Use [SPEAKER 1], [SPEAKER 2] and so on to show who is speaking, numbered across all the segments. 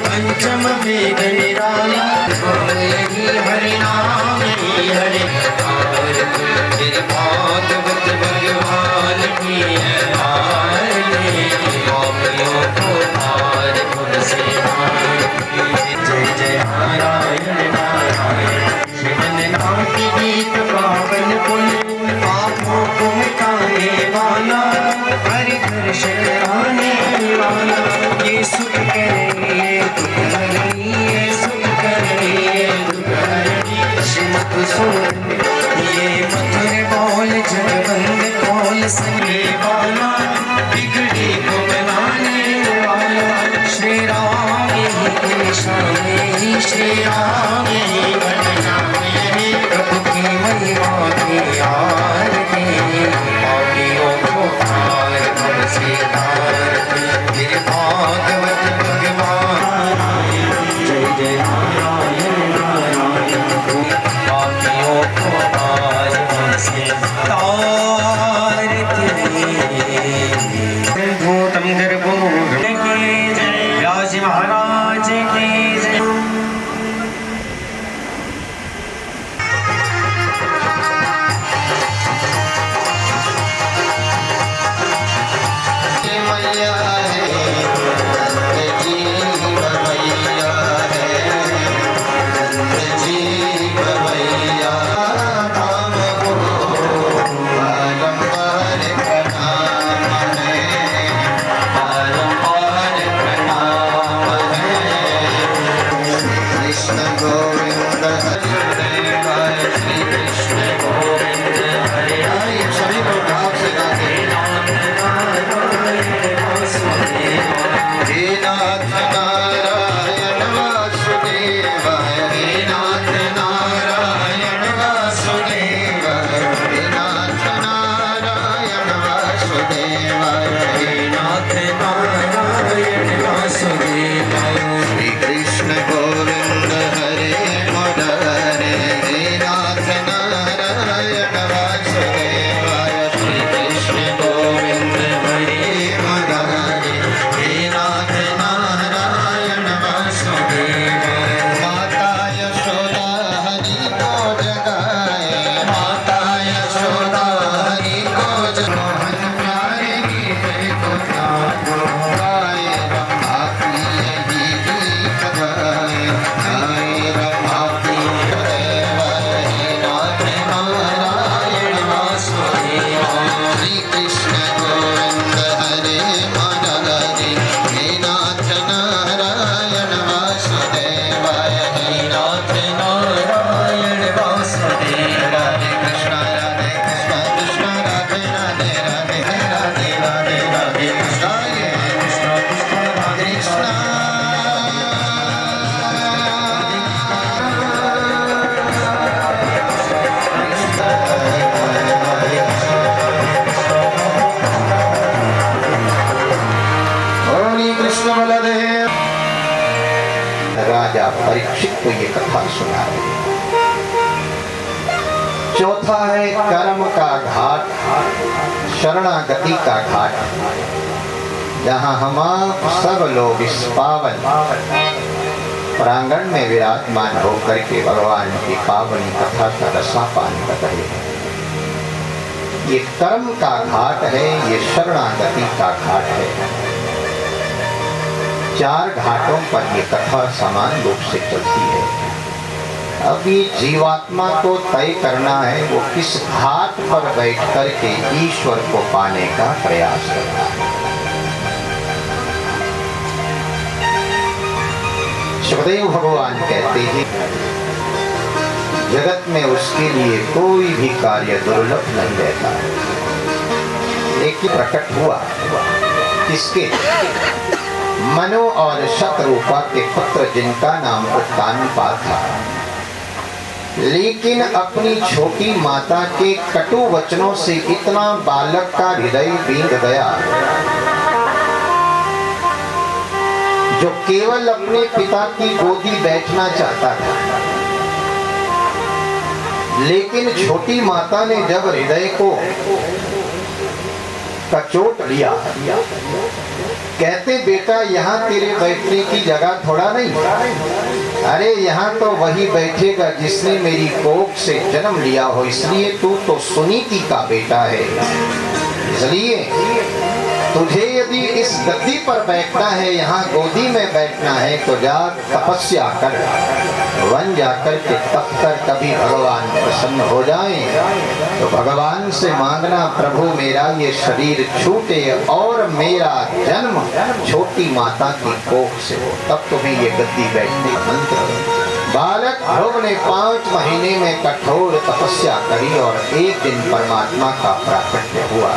[SPEAKER 1] पंचम वेद निराला हरि नाम हरे फिर भागवत भगवान की पापियों को पार से जय जय नारायण नारायण शिवन नाम की गीत पावन पुण्य पापों को मिटाने वाला हरि घर शरणाने वाला ये सुख करे दुख हरणी ये सुख करे दुख हरणी श्रीमत सुन ये मधुर बोल जगबंद कौल सने वाला बिगड़ी को बनाने वाला श्री राम ही शाम श्री राम ही बनाने प्रभु की महिमा की आरती पापियों को पार से तार फिर भागवत भगवान जय जय नारायण नारायण पापियों को पार से तार भूतम गर्भो की जय व्यास महाराज की जय।
[SPEAKER 2] राजा परीक्षित को ये कथा सुना रहे। चौथा है कर्म का घाट, शरणागति का घाट, जहाँ हम सब लोग इस पावन प्रांगण में विराजमान होकर के भगवान की पावनी कथा का रसापान कर रहे हैं। ये कर्म का घाट है, ये शरणागति का घाट है। चार घाटों पर ये कथा समान रूप से चलती है। अब ये जीवात्मा को तय करना है वो किस घाट पर बैठ करके ईश्वर को पाने का प्रयास करना है। सुखदेव भगवान कहते हैं जगत में उसके लिए कोई भी कार्य दुर्लभ नहीं रहता। एक ही प्रकट हुआ किसके? मनु और शतरूपा के पुत्र जिनका नाम उत्तानपाद था, लेकिन अपनी छोटी माता के कटु वचनों से इतना बालक का हृदय बींध गया जो केवल अपने पिता की गोदी बैठना चाहता था। लेकिन छोटी माता ने जब हृदय को कचोट लिया, कहते बेटा यहाँ तेरे बैठने की जगह थोड़ा नहीं, अरे यहाँ तो वही बैठेगा जिसने मेरी कोख से जन्म लिया हो, इसलिए तू तो सुनीति का बेटा है। इसलिए तुझे यदि इस गद्दी पर बैठना है, यहाँ गोदी में बैठना है, तो जा तपस्या कर, वन जाकर के तप कर, कभी भगवान प्रसन्न हो जाएं तो भगवान से मांगना प्रभु मेरा ये शरीर छूटे और मेरा जन्म छोटी माता की कोख से हो, तब तुम्हें ये गद्दी बैठने का मंत्र। बालक ध्रुव ने 5 महीने में कठोर तपस्या करी और एक दिन परमात्मा का प्राकट्य हुआ।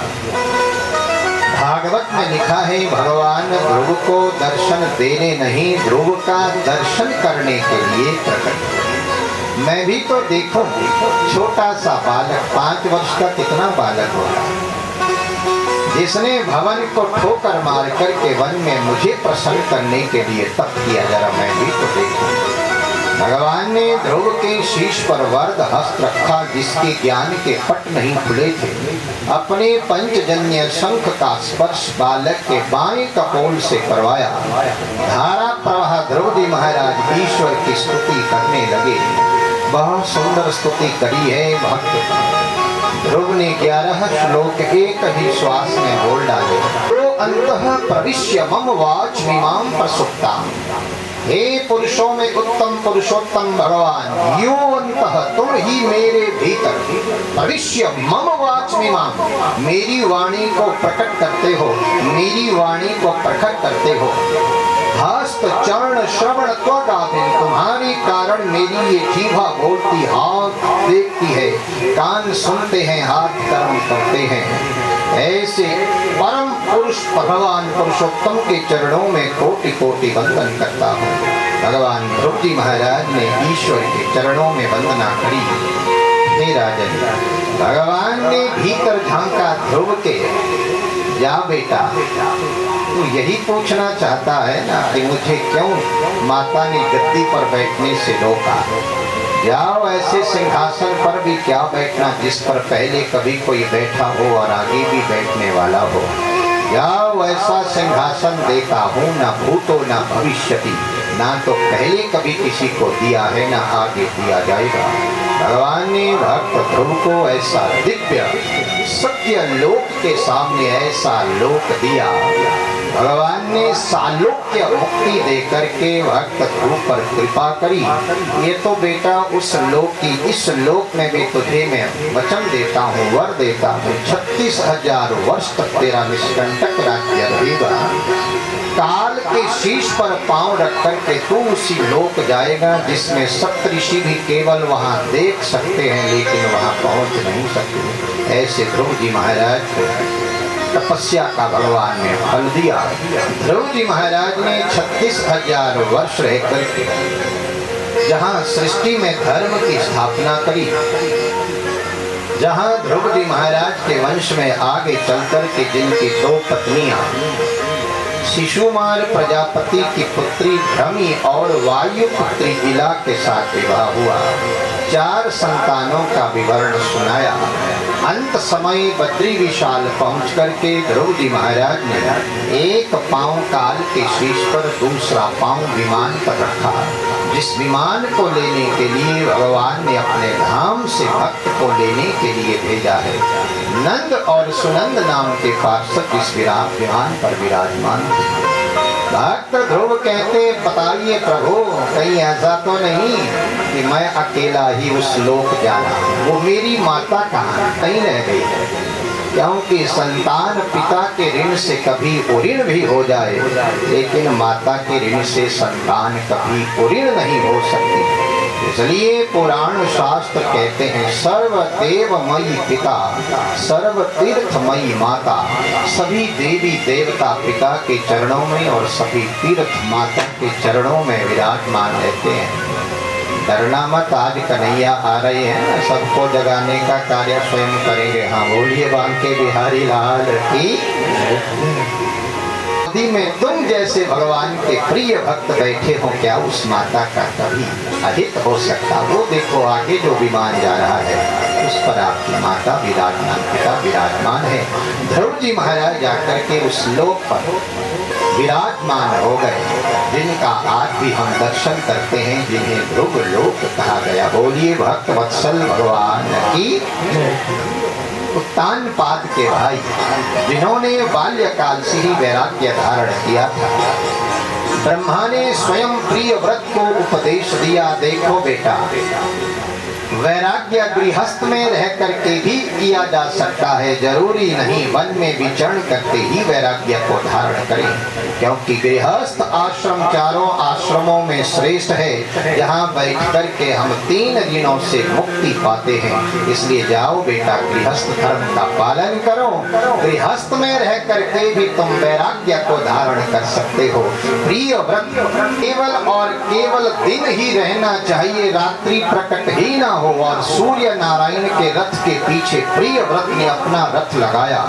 [SPEAKER 2] भागवत में लिखा है भगवान ध्रुव को दर्शन देने नहीं, ध्रुव का दर्शन करने के लिए प्रकट। मैं भी तो देखूं, छोटा सा बालक 5 वर्ष का कितना बालक होगा, जिसने भवन को ठोकर मार करके वन में मुझे प्रसन्न करने के लिए तप किया, जरा मैं भी तो देखूं। भगवान ने ध्रुव के शीश पर वरद हस्त रखा जिसके ज्ञान के पट नहीं खुले थे। अपने पंचजन्य शंख का स्पर्श बालक के बाएं कपोल से करवाया। धारा प्रवाह द्रौपदी महाराज ईश्वर की स्तुति करने लगे। बहुत सुंदर स्तुति करी है भक्त। ध्रुव ने 11 श्लोक एक ही श्वास में बोल डाले। तो अंतः प्रविश्य मम वाच मिमां प्रसुप्ता। हे पुरुषों में उत्तम पुरुषोत्तम भगवान, यो अंतः तुम ही मेरे भीतर प्रविश्य मम वाच मिमां, मेरी वाणी को प्रकट करते हो, मेरी वाणी को प्रकट करते हो। हस्त चरण श्रवण त्वगादिन, तुम्हारे कारण मेरी ये जीवा बोलती, हाथ देखती है, कान सुनते हैं, हाथ कर्म करते हैं। ऐसे परम पुरुष भगवान पुरुषोत्तम के चरणों में कोटि कोटि वंदन करता हूँ। भगवान ध्रुव जी महाराज ने ईश्वर के चरणों में वंदना करी। हे राजन, भगवान ने भीतर झांका ध्रुव के, जा बेटा, तू यही पूछना चाहता है ना कि मुझे क्यों माता ने गद्दी पर बैठने से रोका। जाओ, ऐसे सिंहासन पर भी क्या बैठना जिस पर पहले कभी कोई बैठा हो और आगे भी बैठने वाला हो। जाओ, ऐसा सिंहासन देता हूँ, ना भूतो ना भविष्यति, ना तो पहले कभी किसी को दिया है, ना आगे दिया जाएगा। भगवान ने भक्त ध्रुव को ऐसा दिव्य सत्य लोक के सामने ऐसा लोक दिया। भगवान ने सालोक्य मुक्ति देकर के भक्त ध्रुव पर कृपा करी। ये तो बेटा उस लोक की, इस लोक में भी तुझे मैं वचन देता हूँ, वर देता हूँ, 36,000 वर्ष तक तेरा निष्कंटक राज्य रहेगा। काल के शीश पर पांव रख कर के तू उसी लोक जाएगा जिसमें सप्तऋषि भी केवल वहां देख सकते हैं लेकिन वहां पहुंच नहीं सकते। ऐसे ध्रुव जी महाराज तपस्या का भगवान ने फल दिया। ध्रुव जी महाराज ने 36,000 वर्ष रहकर के जहाँ सृष्टि में धर्म की स्थापना करी, जहाँ ध्रुव जी महाराज के वंश में आगे चलकर के जिनकी 2 पत्नियां, शिशुमाल प्रजापति की पुत्री भ्रमी और वायु पुत्री इला के साथ विवाह हुआ। 4 संतानों का विवरण सुनाया। अंत समय बद्री विशाल पहुंच करके ध्रुव जी महाराज ने एक पांव काल के शीश पर, दूसरा पांव विमान पर रखा। जिस विमान को लेने के लिए भगवान ने अपने धाम से भक्त को लेने के लिए भेजा है। नंद और सुनंद नाम के पार्षद इस विमान पर विराजमान। भक्त ध्रुव कहते, बताइए प्रभु, कहीं ऐसा तो नहीं कि मैं अकेला ही उस लोक जाना, वो मेरी माता कहाँ कहीं रह गई है। क्योंकि संतान पिता के ऋण से कभी उऋण भी हो जाए, लेकिन माता के ऋण से संतान कभी उऋण नहीं हो सकती। इसलिए पुराण शास्त्र कहते हैं सर्वदेवमयी पिता सर्वतीर्थमयी माता। सभी देवी देवता पिता के चरणों में और सभी तीर्थ माता के चरणों में विराजमान रहते हैं। डरना मत, आज कन्हैया आ रहे हैं, सबको जगाने का कार्य स्वयं करेंगे। हाँ बोलिए बांके बिहारी लाल की। में तुम जैसे भगवान के प्रिय भक्त बैठे हो, क्या उस माता का कभी अहित हो सकता? वो देखो आगे जो विमान जा रहा है उस पर आपकी माता विराजमान, पिता विराजमान है। ध्रुव जी महाराज जाकर के उस लोक पर विराजमान हो गए, जिनका आज भी हम दर्शन करते हैं, जिन्हें ध्रुव लोक कहा गया। बोलिए भक्त वत्सल भगवान की। उत्तान पाद के भाई, जिन्होंने बाल्यकाल से ही वैराग्य धारण किया था, ब्रह्मा ने स्वयं प्रिय व्रत को उपदेश दिया। देखो बेटा, वैराग्य गृहस्थ में रह करके भी किया जा सकता है, जरूरी नहीं वन में विचरण करके ही वैराग्य को धारण करें, क्योंकि गृहस्थ आश्रम चारों आश्रमों में श्रेष्ठ है, जहाँ बैठ कर के हम 3 दिनों से मुक्ति पाते हैं। इसलिए जाओ बेटा, गृहस्थ धर्म का पालन करो। गृहस्थ में रह करके भी तुम वैराग्य को धारण कर सकते हो। प्रिय व्रत केवल और केवल दिन ही रहना चाहिए, रात्रि प्रकट ही ना हो। और सूर्य नारायण के रथ के पीछे प्रिय व्रत ने अपना रथ लगाया,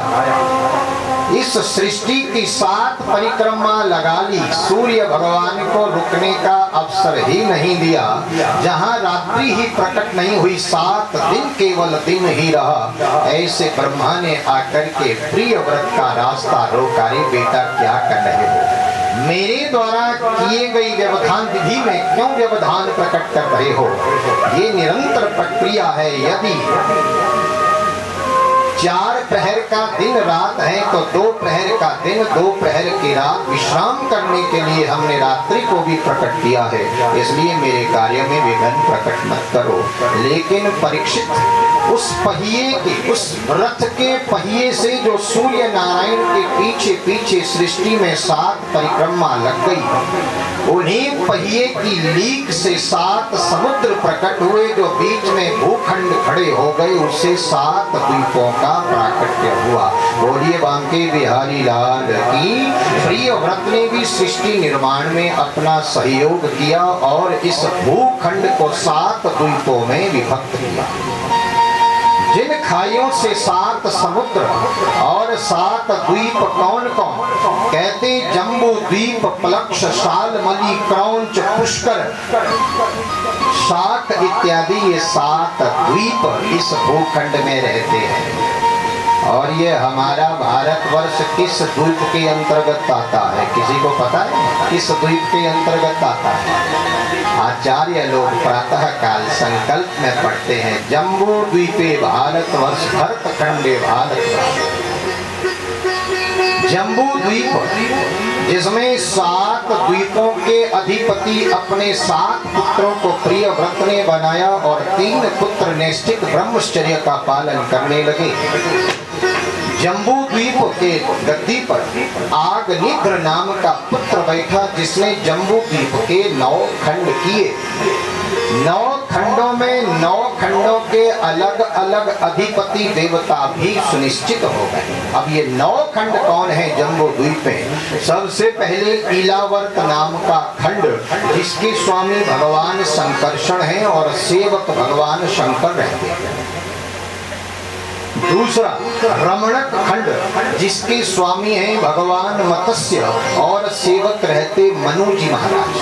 [SPEAKER 2] इस सृष्टि की 7 परिक्रमा लगा ली, सूर्य भगवान को रुकने का अवसर ही नहीं दिया। जहां रात्रि ही प्रकट नहीं हुई, 7 दिन केवल दिन ही रहा। ऐसे ब्रह्मा ने आकर के प्रिय व्रत का रास्ता रोका। रे बेटा, क्या कर रहे हो? मेरे द्वारा किए गई व्यवधान विधि में क्यों व्यवधान प्रकट कर रहे हो? ये निरंतर प्रक्रिया है। यदि 4 प्रहर का दिन रात है तो 2 प्रहर का दिन, 2 प्रहर की रात विश्राम करने के लिए हमने रात्रि को भी प्रकट किया है। इसलिए मेरे कार्य में विघ्न प्रकट मत करो। लेकिन परीक्षित, उस पहिए के, उस रथ के पहिए से जो सूर्य नारायण के पीछे पीछे सृष्टि में 7 परिक्रमा लग गई, उन्हीं पहिए की लीक से 7 समुद्र प्रकट हुए, जो बीच में भूखंड खड़े हो गए, उससे 7 द्वीपों का प्राकट्य हुआ। बोलिए बांके बिहारी लाल की। प्रिय व्रत ने भी सृष्टि निर्माण में अपना सहयोग किया और इस भूखंड को 7 द्वीपों में विभक्त किया। जिन खाइयों से 7 समुद्र और 7 द्वीप कौन कौन? कहते जम्बू द्वीप, प्लक्ष, शालमली, क्रौंच, पुष्कर, शाक इत्यादि, ये 7 द्वीप इस भूखंड में रहते हैं। और ये हमारा भारतवर्ष किस द्वीप के अंतर्गत आता है? किसी को पता है किस द्वीप के अंतर्गत आता है? आचार्य लोग प्रातः काल संकल्प में पढ़ते हैं, जम्बू द्वीपे भारतवर्ष भरतखंडे भारतवर्ष। जम्बू द्वीप, जिसमें 7 द्वीपों के अधिपति अपने 7 पुत्रों को प्रिय व्रत ने बनाया और 3 पुत्र नैष्ठिक ब्रह्मचर्य का पालन करने लगे। जम्बू द्वीप के गद्दी पर आगनिग्र नाम का पुत्र बैठा, जिसने जम्बू द्वीप के 9 खंड किए। 9 खंडों में 9 खंडों के अलग अलग अधिपति देवता भी सुनिश्चित हो गए। अब ये 9 खंड कौन है जम्बू द्वीप में? सबसे पहले ईलावर्त नाम का खंड, जिसके स्वामी भगवान संकर्षण हैं और सेवक भगवान शंकर रहते हैं। दूसरा रमणक खंड, जिसके स्वामी हैं भगवान मत्स्य और सेवक रहते मनु जी महाराज।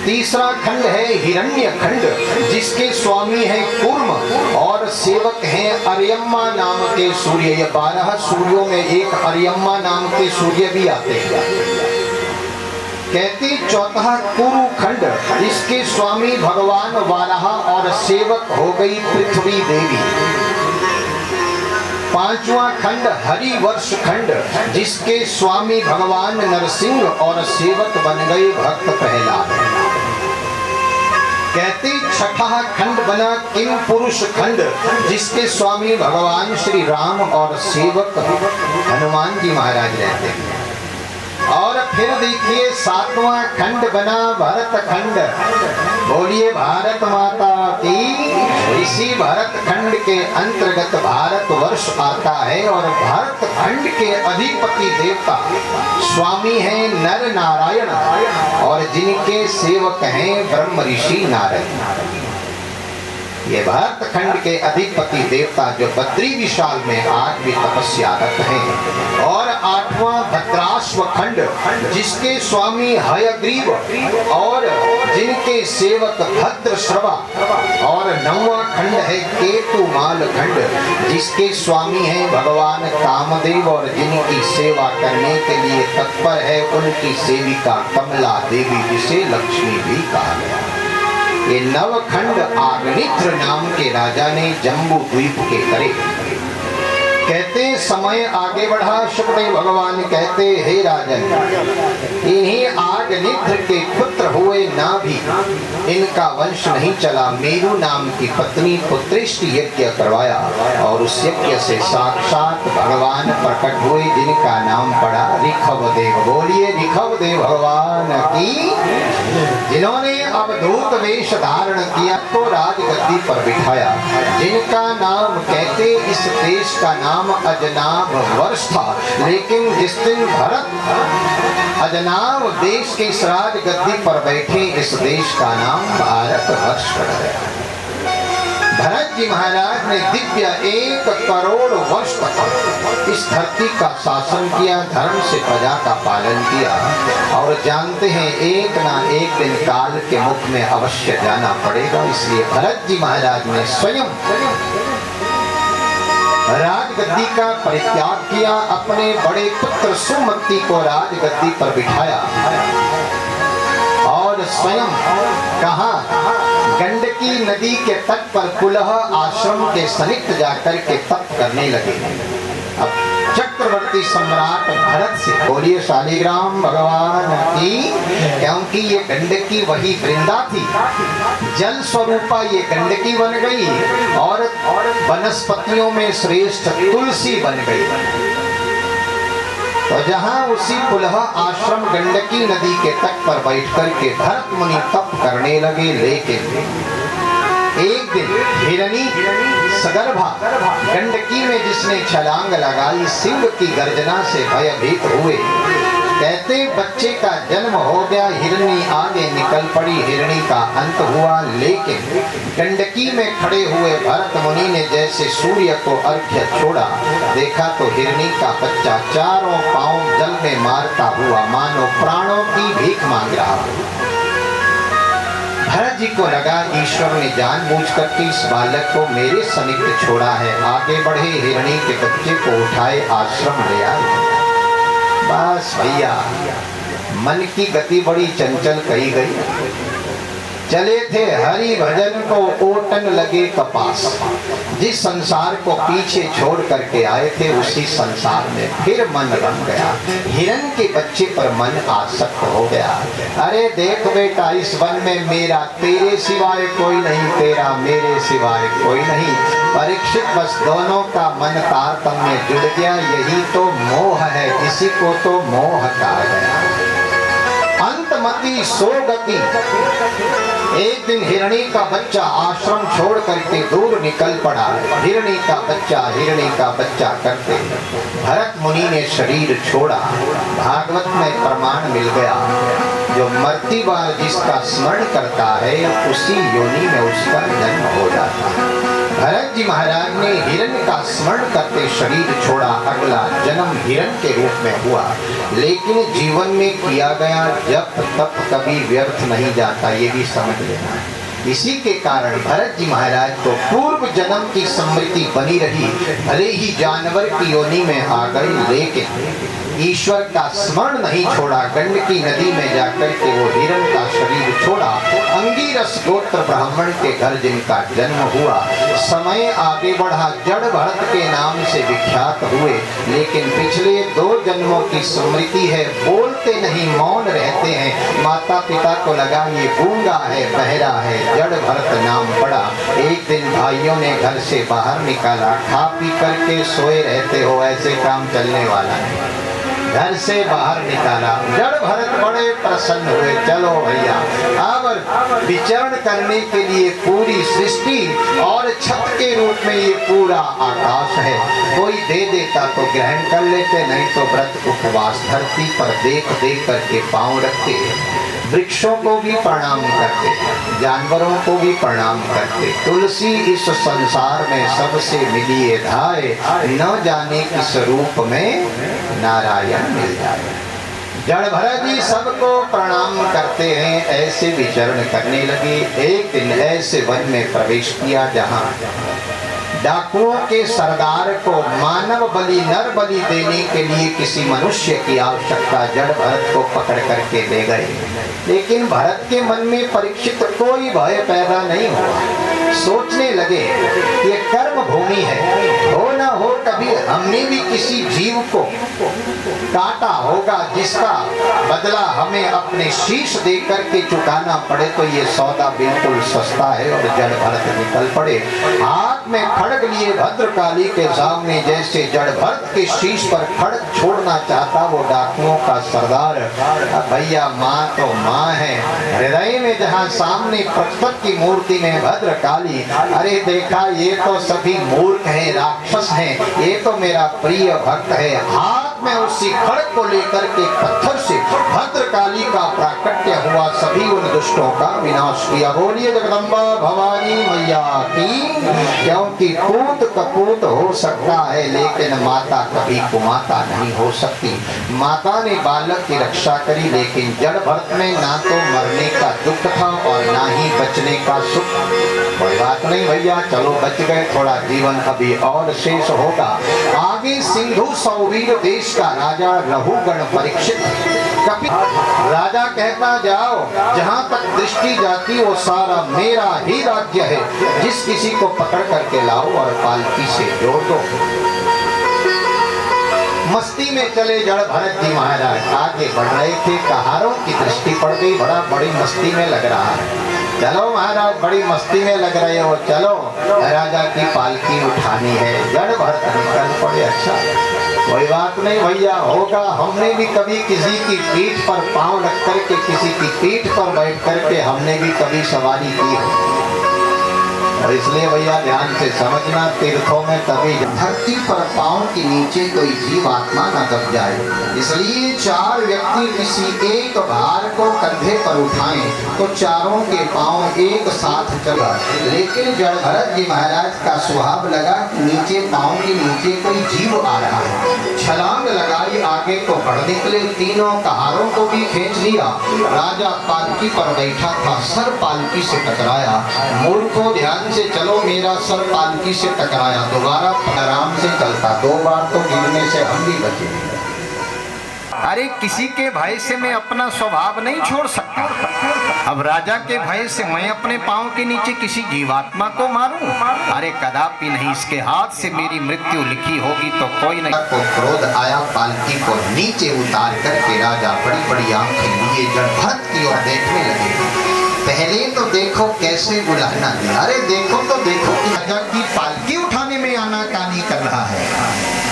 [SPEAKER 2] तीसरा खंड है हिरण्य खंड, जिसके स्वामी हैं कूर्म और सेवक हैं अर्यम्मा नाम के सूर्य। ये 12 सूर्यों में एक अर्यम्मा नाम के सूर्य भी आते हैं। कहते चौथा कुरु खंड, जिसके स्वामी भगवान वाराह और सेवक हो गई पृथ्वी देवी। 5वां खंड हरिवर्ष खंड, जिसके स्वामी भगवान नरसिंह और सेवक बन गए भक्त प्रहलाद। कहते छठा खंड बना किम पुरुष खंड, जिसके स्वामी भगवान श्री राम और सेवक हनुमान जी महाराज रहते हैं। और फिर देखिए सातवां खंड बना भरत खंड। बोलिए भारत माता की। इसी भरत खंड के अंतर्गत भारत वर्ष आता है और भारत खंड के अधिपति देवता स्वामी हैं नर नारायण और जिनके सेवक हैं ब्रह्म ऋषि नारद। ये भारत खंड के अधिपति देवता जो बद्री विशाल में आज भी तपस्यारत हैं। और आठवां भद्राश्व खंड, जिसके स्वामी हयग्रीव और जिनके सेवक भद्रश्रवा। और नौवां खंड है केतुमाल खंड, जिसके स्वामी हैं भगवान कामदेव और जिनकी सेवा करने के लिए तत्पर है उनकी सेविका कमला देवी, जिसे लक्ष्मी भी कहा गया। ये नवखंड आग्नित्र नाम के राजा ने जम्बू द्वीप के करे। कहते समय आगे बढ़ा, सुखदेव भगवान कहते हे राजन, इन्हीं आग्नित्र के पुत्र हुए ना भी इनका वंश नहीं चला। मेरू नाम की पत्नी पुत्रेष्ट यज्ञ करवाया और उस यज्ञ से साक्षात भगवान प्रकट हुए, जिनका नाम पड़ा ऋखव देव। बोलिए ऋखव देव भगवान की। जिन्होंने अवधूत वेश धारण किया तो राजगद्दी पर बिठाया, जिनका नाम कहते इस देश का नाम अजनाब वर्ष था। लेकिन जिस दिन भरत अजनाब देश के इस राजगद्दी पर बैठे, इस देश का नाम भारत वर्ष पड़ गया। भरत जी महाराज ने दिव्य 1 करोड़ वर्ष तक इस धरती का शासन किया, धर्म से प्रजा का पालन किया। और जानते हैं एक ना एक दिन काल के मुख में अवश्य जाना पड़ेगा। इसलिए भरत जी महाराज ने स्वयं राजगद्दी का परित्याग किया, अपने बड़े पुत्र सुमति को राजगद्दी पर बिठाया और स्वयं कहा गंडकी नदी के तट पर कुलह आश्रम के सनिकट जाकर के तप करने लगे। अब चक्रवर्ती सम्राट भरत से बोलिए शालिग्राम भगवान की। क्योंकि ये गंडकी वही वृंदा थी, जल स्वरूपा ये गंडकी बन गई और वनस्पतियों में श्रेष्ठ तुलसी बन गई। तो जहां उसी पुलह आश्रम गंडकी नदी के तट पर बैठ कर के भरत मुनि तप करने लगे। लेकिन एक दिन हिरणी सगर्भा गंडकी में जिसने छलांग लगाई, सिंह की गर्जना से भयभीत हुए। कहते बच्चे का जन्म हो गया, हिरणी आगे निकल पड़ी, हिरणी का अंत हुआ। लेकिन गंडकी में खड़े हुए भरत मुनि ने जैसे सूर्य को अर्घ्य छोड़ा, देखा तो हिरणी का बच्चा चारों पांव जल में मारता हुआ मानो प्राणों की भीख मांग रहा। भरत जी को लगा ईश्वर ने जानबूझ करके इस बालक को मेरे सनिकट छोड़ा है। आगे बढ़े, हिरणी के बच्चे को उठाए, आश्रम ले आए। बस भैया, मन की गति बड़ी चंचल कही गई। चले थे हरि भजन को ओटन लगे कपास। जिस संसार को पीछे छोड़ करके आए थे उसी संसार में फिर मन रम गया। हिरण के बच्चे पर मन आसक्त हो गया। अरे देख बेटा, इस वन में मेरा तेरे सिवाय कोई नहीं, तेरा मेरे सिवाय कोई नहीं। परीक्षित बस दोनों का मन तारतम्य जुड़ गया। यही तो मोह है, इसी को तो मोह कहा गया। अंतमति सो गति। एक दिन हिरणी का बच्चा आश्रम छोड़ करके दूर निकल पड़ा। हिरणी का बच्चा करते भरत मुनि ने शरीर छोड़ा। भागवत में प्रमाण मिल गया, जो मरती बार जिसका स्मरण करता है उसी योनि में उसका जन्म हो जाता है। भरत जी महाराज ने हिरण का स्मरण करते शरीर छोड़ा। अगला जन्म हिरण के रूप में हुआ। लेकिन जीवन में किया गया जप तप कभी व्यर्थ नहीं जाता, ये भी समझ लेना। इसी के कारण भरत जी महाराज को पूर्व जन्म की स्मृति बनी रही। भले ही जानवर की योनि में आ गए, लेकिन ईश्वर का स्मरण नहीं छोड़ा। गंडकी नदी में जाकर के वो हिरण का शरीर छोड़ा अंगीरस गोत्र ब्राह्मण के घर जिनका जन्म हुआ। समय आगे बढ़ा, जड़ भरत के नाम से विख्यात हुए, लेकिन पिछले 2 जन्मों की स्मृति है, बोलते नहीं, मौन रहते हैं। माता पिता को लगा ये गूंगा है, बहरा है, जड़ भरत नाम पड़ा। एक दिन भाइयों ने घर से बाहर निकाला, खा पी करके सोए रहते हो, ऐसे काम चलने वाला है। घर से बाहर निकाला, जड़ भरत बड़े प्रसन्न हुए, चलो भैया अब विचरण करने के लिए पूरी सृष्टि और छत के रूप में ये पूरा आकाश है, कोई दे देता तो ग्रहण कर लेते, नहीं तो व्रत उपवास धरती पर देख देख करके पांव रखते, वृक्षों को भी प्रणाम करते, जानवरों को भी प्रणाम करते। तुलसी इस संसार में सबसे मिलिए धाय, न जाने किस रूप में नारायण मिल जाए। जड़ भरत जी सबको प्रणाम करते हैं, ऐसे विचरण करने लगे। एक दिन ऐसे वन में प्रवेश किया जहाँ डाकुओं के सरदार को मानव बलि, नर बलि देने के लिए किसी मनुष्य की आवश्यकता, जड़ भरत को पकड़ करके ले गए। लेकिन भरत के मन में परीक्षित कोई भय पैदा नहीं हुआ। सोचने लगे ये कर्म भूमि है, हो ना हो कभी हमने भी किसी जीव को काटा होगा, जिसका बदला हमें अपने शीश दे करके चुकाना पड़े, तो ये सौदा बिल्कुल सस्ता है। और जड़ भरत निकल पड़े, हाथ में खड़ग लिए भद्रकाली के सामने। जैसे जड़ भरत के शीश पर खड़ग छोड़ना चाहता वो डाकुओं का सरदार, भैया माँ तो माँ है, हृदय में जहाँ सामने प्रकट की मूर्ति में भद्रकाली, अरे देखा ये तो सभी मूर्ख हैं, राक्षस हैं, ये तो मेरा प्रिय भक्त है। हाथ में उसी खड़ग को लेकर के पत्थर से भद्रकाली का प्राकट्य हुआ, सभी उन दुष्टों का विनाश किया। बोलिए जगदम्बा भवानी मैया की। क्योंकि पूत कपूत हो सकता है, लेकिन माता कभी कुमाता नहीं हो सकती। माता ने बालक की रक्षा करी, लेकिन जड़ भरत में ना तो मरने का दुख था और ना ही बचने का सुख। कोई बात नहीं भैया, चलो बच गए, थोड़ा जीवन अभी और शेष होगा। आगे सिंधु सौवीर देश का राजा रहुगण परीक्षित कपि राजा कहता, जाओ जहाँ तक दृष्टि जाती वो सारा मेरा ही राज्य है, जिस किसी को पकड़ करके लाओ और पालकी से जोड़ दो। मस्ती में चले जड़ भरत जी महाराज, आगे बढ़ रहे थे, कहारों की दृष्टि पड़ गई, बड़ी मस्ती में लग रहा है। चलो महाराज बड़ी मस्ती में लग रहे हो, चलो राजा की पालकी उठानी है। जड़ भरत निकल पड़े, अच्छा कोई बात नहीं भैया, होगा, हमने भी कभी किसी की पीठ पर पांव रख करके, किसी की पीठ पर बैठ करके हमने भी कभी सवारी की है। और इसलिए भैया ध्यान से समझना, तीर्थों में तभी धरती पर पांव के नीचे कोई जीव आत्मा न दब जाए, इसलिए 4 व्यक्ति किसी एक भार को कंधे पर उठाएं तो चारों के पांव एक साथ चला। लेकिन जड़ भरत जी महाराज का स्वभाव लगा कि नीचे पांव के नीचे कोई जीव आ रहा है, छलांग लगाई, आगे को बढ़ निकले, तीनों कहारों को भी खींच लिया। राजा पालकी पर बैठा था, सर पालकी से टकराया। मूर्खों ध्यान से चलो, मेरा सर पालकी से टकराया, दोबारा आराम से चलता, 2 बार तो गिरने से हम भी बचे। अरे किसी के भय से मैं अपना स्वभाव नहीं छोड़ सकता। अब राजा के भय से मैं अपने पांव के नीचे किसी जीवात्मा को मारूं? अरे कदापि नहीं, इसके हाथ से मेरी मृत्यु लिखी होगी तो कोई नहीं। को क्रोध आया, पालकी को नीचे उतार करके राजा बड़ी बड़ी आंखें लिए जड़ भरत की ओर देखने लगे। पहले तो देखो कैसे बुलाना दिया, अरे देखो तो देखो कि राजा की पालकी उठाने में आनाकानी कर रहा है।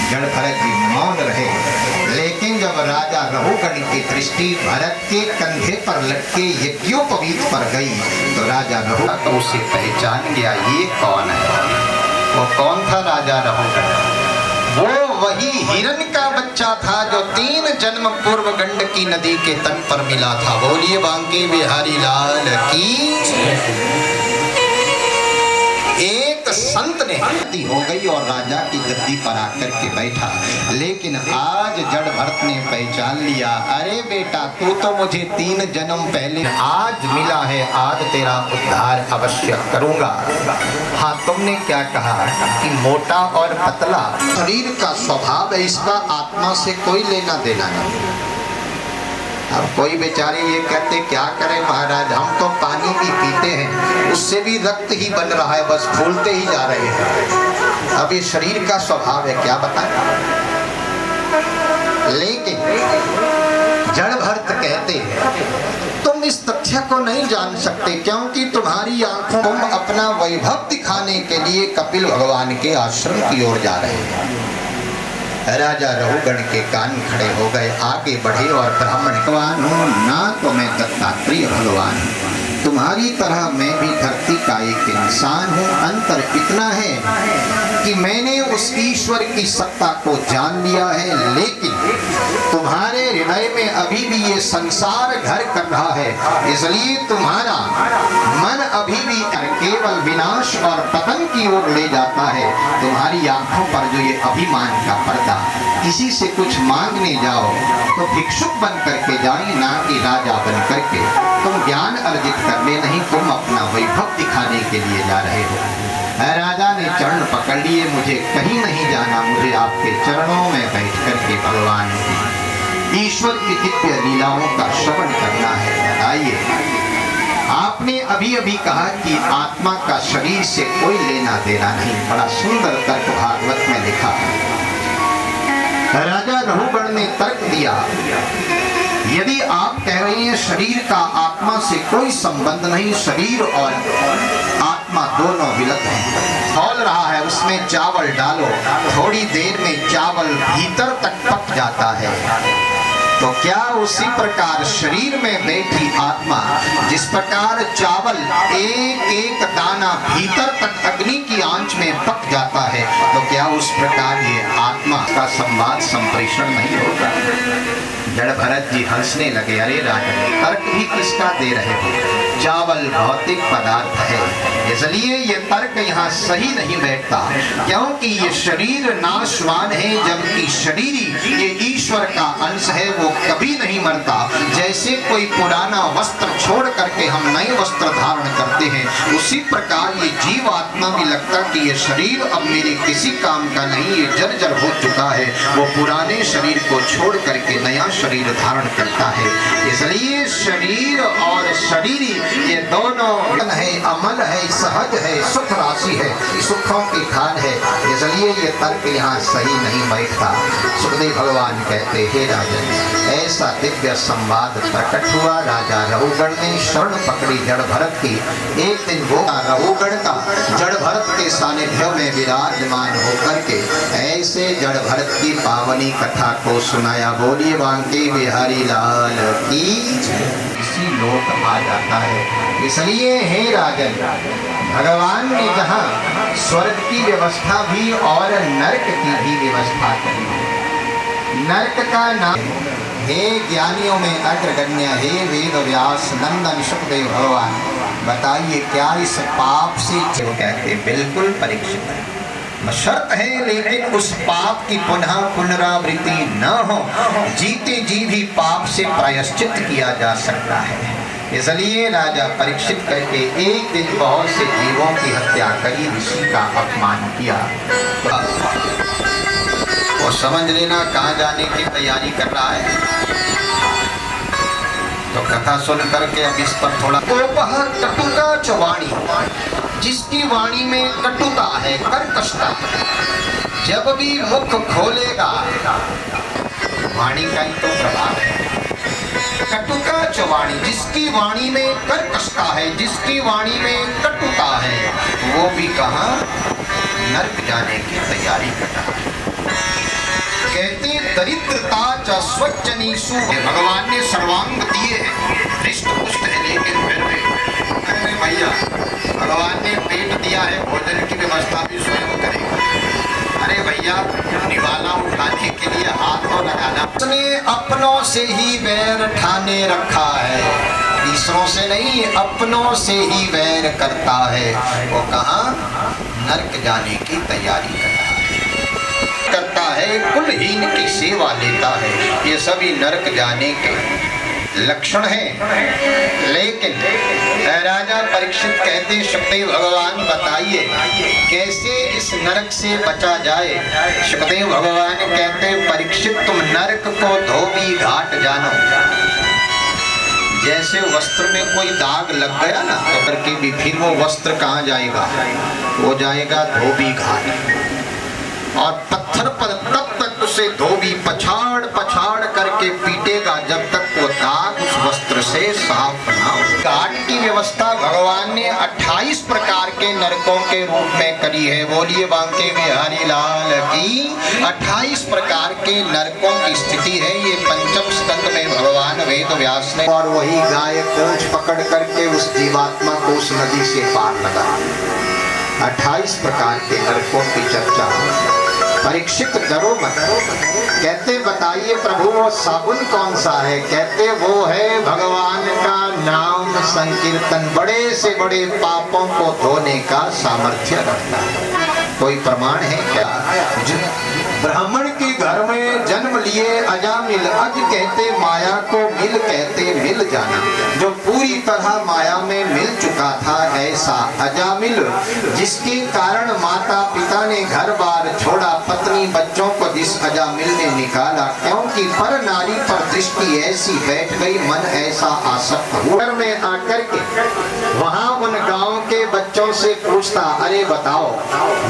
[SPEAKER 2] जड़ भरत जी मौन रहे, लेकिन जब राजा रहुगण की दृष्टि भरत के कंधे पर लटके यज्ञोपवीत पर गई तो राजा रहुगण तो उसे पहचान गया, ये कौन है। वो कौन था राजा रहुगण? वो वही हिरण का बच्चा था जो 3 जन्म पूर्व गंडकी नदी के तट पर मिला था। बोलिए बांके बिहारी लाल की। एक संत ने हत्या हो गई और राजा की गद्दी पर आकर के बैठा, लेकिन आज जड़ भरत ने पहचान लिया, अरे बेटा तू तो मुझे 3 जन्म पहले आज मिला है, आज तेरा उद्धार अवश्य करूंगा। हाँ तुमने क्या कहा कि मोटा और पतला शरीर का स्वभाव है, इसका आत्मा से कोई लेना देना नहीं। अब कोई बेचारे ये कहते क्या करें महाराज, हम तो पानी भी पीते हैं, उससे भी रक्त ही बन रहा है, बस फूलते ही जा रहे हैं। अब ये शरीर का स्वभाव है, क्या बताएं। लेकिन जड़ भरत कहते हैं तुम इस तथ्य को नहीं जान सकते, क्योंकि तुम्हारी आंखों तुम अपना वैभव दिखाने के लिए कपिल भगवान के आश्रम की ओर जा रहे हैं। राजा रहुगण के कान खड़े हो गए, आगे बढ़े और ब्राह्मण भगवान हूँ ना, तो मैं दत्तात्रेय भगवान हूँ, तुम्हारी तरह मैं भी धरती का एक इंसान हूँ। अंतर इतना है कि मैंने उस ईश्वर की सत्ता को जान लिया है, लेकिन तुम्हारे हृदय में अभी भी ये संसार घर कर रहा है, इसलिए तुम्हारा मन अभी भी केवल विनाश और पतन की ओर ले जाता है। तुम्हारी आंखों पर जो ये अभिमान का पर्दा, किसी से कुछ मांगने जाओ तो भिक्षुक बन करके जाए, ना कि राजा बन करके। तुम ज्ञान अर्जित करने नहीं, तुम अपना वैभव दिखाने के लिए जा रहे हो। राजा ने चरण पकड़ लिए, मुझे कहीं नहीं जाना, मुझे आपके चरणों में बैठ करके भगवान की ईश्वर की दिव्य लीलाओं का श्रवण करना है। बताइए, आपने अभी अभी कहा कि आत्मा का शरीर से कोई लेना देना नहीं। बड़ा सुंदर तर्क भागवत में लिखा है। राजा रहुगण ने तर्क दिया, यदि आप कह रहे हैं शरीर का आत्मा से कोई संबंध नहीं, शरीर और आत्मा दोनों विलग हैं, खौल रहा है उसमें चावल डालो, थोड़ी देर में चावल भीतर तक पक जाता है, तो क्या उसी प्रकार शरीर में बैठी आत्मा, जिस प्रकार चावल एक एक दाना भीतर तक अग्नि की आंच में पक जाता है, तो क्या उस प्रकार ये आत्मा का संवाद संप्रेषण नहीं होगा। जड़ भरत जी हंसने लगे, अरे राजन, तर्क भी किसका दे रहे हो, चावल भौतिक पदार्थ है, इसलिए ये तर्क यहाँ सही नहीं बैठता, क्योंकि ये शरीर नाशवान है, जबकि शरीर ये ईश्वर का अंश है, वो कभी नहीं मरता। जैसे कोई पुराना वस्त्र छोड़ करके हम नए वस्त्र धारण करते हैं, उसी प्रकार ये जीव आत्मा भी लगता कि ये शरीर अब मेरे किसी काम का नहीं, ये जर्जर हो चुका है, वो पुराने शरीर को छोड़ करके नया शरीर धारण करता है। इसलिए शरीर और शरीरी ये दोनों है, अमल है, सहज है, सुख राशि है, सुखों की खान है, इसलिए ये तर्क यहाँ सही नहीं बैठता। सुखदेव भगवान कहते हैं, राजन, ऐसा दिव्य संवाद प्रकट हुआ। राजा रहुगण ने शरण पकड़ी जड़ भरत की। एक दिन वो रहुगण का जड़ भरत के सानिध्य में विराजमान होकर के ऐसे जड़ भरत की पावनी कथा को सुनाया। बोलिए बांके बिहारी लाल की, इसी लोक आ जाता है। इसलिए हे राजन, भगवान ने जहाँ स्वर्ग की व्यवस्था भी और नरक की भी व्यवस्था करी। नरक का नाम, हे ज्ञानियों में अग्रगण्य, हे वेद व्यास नंदन सुखदेव भगवान, बताइए क्या इस पाप से कहते? बिल्कुल परीक्षित शर्त है, लेकिन उस पाप की पुनः पुनरावृत्ति न हो, जीते जी भी पाप से प्रायश्चित किया जा सकता है। इसलिए राजा परीक्षित करके एक दिन बहुत से जीवों की हत्या करी, ऋषि का अपमान किया। वो समझ लेना कहाँ जाने की तैयारी कर रहा है। तो कथा सुन करके अब इस पर थोड़ा कटुका चवाणी, जिसकी वाणी में कटुता है, कर्कशता, जब भी मुख खोलेगा वाणी का ही तो प्रभाव है। कटुका चवाणी, जिसकी वाणी में कर्कशता है, जिसकी वाणी में कटुता है, वो भी कहाँ नरक जाने की तैयारी कर रहा है। कहते दरिद्रता च स्वच्छनीसु, भगवान ने सर्वांग दिए हैं, हृष्ट पुष्ट है, लेकिन फिर भी अरे भैया भगवान ने पेट दिया है, भोजन की व्यवस्था भी स्वयं करेगा। अरे भैया निवाला उठाने के लिए हाथ तो लगाना। उसने अपनों से ही वैर ठाने रखा है, तीसरों से नहीं, अपनों से ही वैर करता है। वो कहाँ नरक जाने की तैयारी करता है, कुलहीन की सेवा लेता है। ये सभी नरक जाने के लक्षण हैं। लेकिन राजा परीक्षित कहते, सुखदेव भगवान बताइए कैसे इस नरक से बचा जाए। सुखदेव भगवान कहते, परीक्षित तुम नरक को धोबी घाट जानो। जैसे वस्त्र में कोई दाग लग गया ना तो करके भी फिर वो वस्त्र कहाँ जाएगा, वो जाएगा धोबी घाट, और पत्थर पर तब तक उसे धोबी पछाड़ पछाड़ करके पीटेगा जब तक वो दाग उस वस्त्र से साफ ना हो। घाट की व्यवस्था भगवान ने 28 प्रकार के नरकों के रूप में करी है। बोलिए बांके बिहारी लाल की। 28 प्रकार के नरकों की स्थिति है ये पंचम स्कंद में भगवान वेद व्यास ने। और वही गाय पूंछ पकड़ करके उस जीवात्मा को उस नदी से पार लगा। 28 प्रकार के नरकों की चर्चा। परीक्षित डरो मत, कहते बताइए प्रभु वो साबुन कौन सा है? कहते वो है भगवान का नाम संकीर्तन, बड़े से बड़े पापों को धोने का सामर्थ्य रखता है। कोई प्रमाण है क्या? ब्राह्मण के घर में जन्म लिए अजामिल, अज कहते माया को मिल कहते मिल जाना। जो पूरी तरह माया में मिल चुका था ऐसा अजामिल, जिसके कारण माता पिता ने घर बार छोड़ा, पत्नी बच्चों को जिस अजामिल ने निकाला, क्योंकि पर नारी पर दृष्टि ऐसी बैठ गई, मन ऐसा आसक्त हुआ। घर में आकर के वहाँ उन गांव के बच्चों से पूछता, अरे बताओ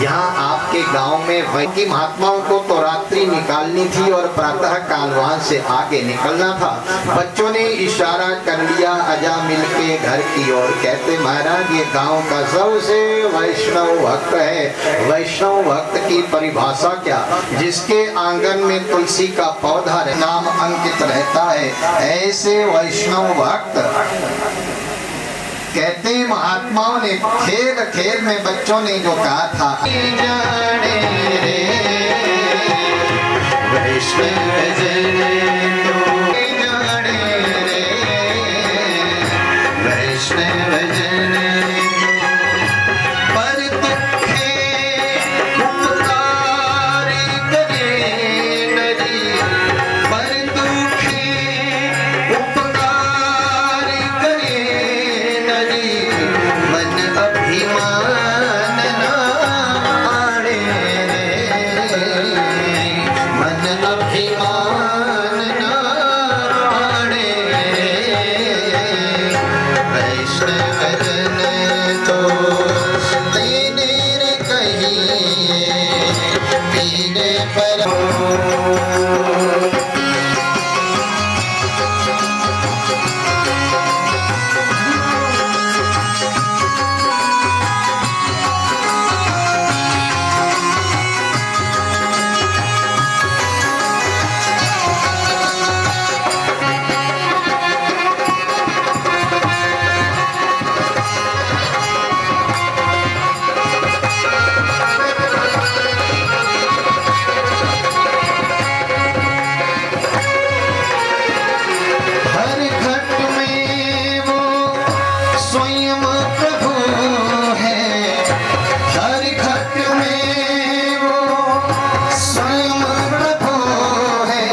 [SPEAKER 2] यहाँ आपके गांव में वही महात्माओं को तो रात्रि निकालनी थी और प्रातः काल वहाँ से आगे निकलना था। बच्चों ने इशारा कर लिया अजामिल के घर की ओर। कहते महाराज ये गांव का सबसे वैष्णव भक्त है। वैष्णव भक्त की परिभाषा क्या? जिसके आंगन में तुलसी का पौधा नाम अंकित रहता है, ऐसे वैष्णव भक्त। कहते महात्माओं ने खेल खेल में बच्चों ने जो कहा था, जाने रे वैष्णव जन तो जाने रे वैष्णव जन पर दुखे उपकार करे नरी, पर दुखे उपकार करे नरी, मन अभिमान ना आड़े, मन अभिमान ना आड़े, वैष्णव जन तो तेने रे कहिए पीने पर। हर घट में वो स्वयं प्रभु है, हर घट में वो स्वयं प्रभु है,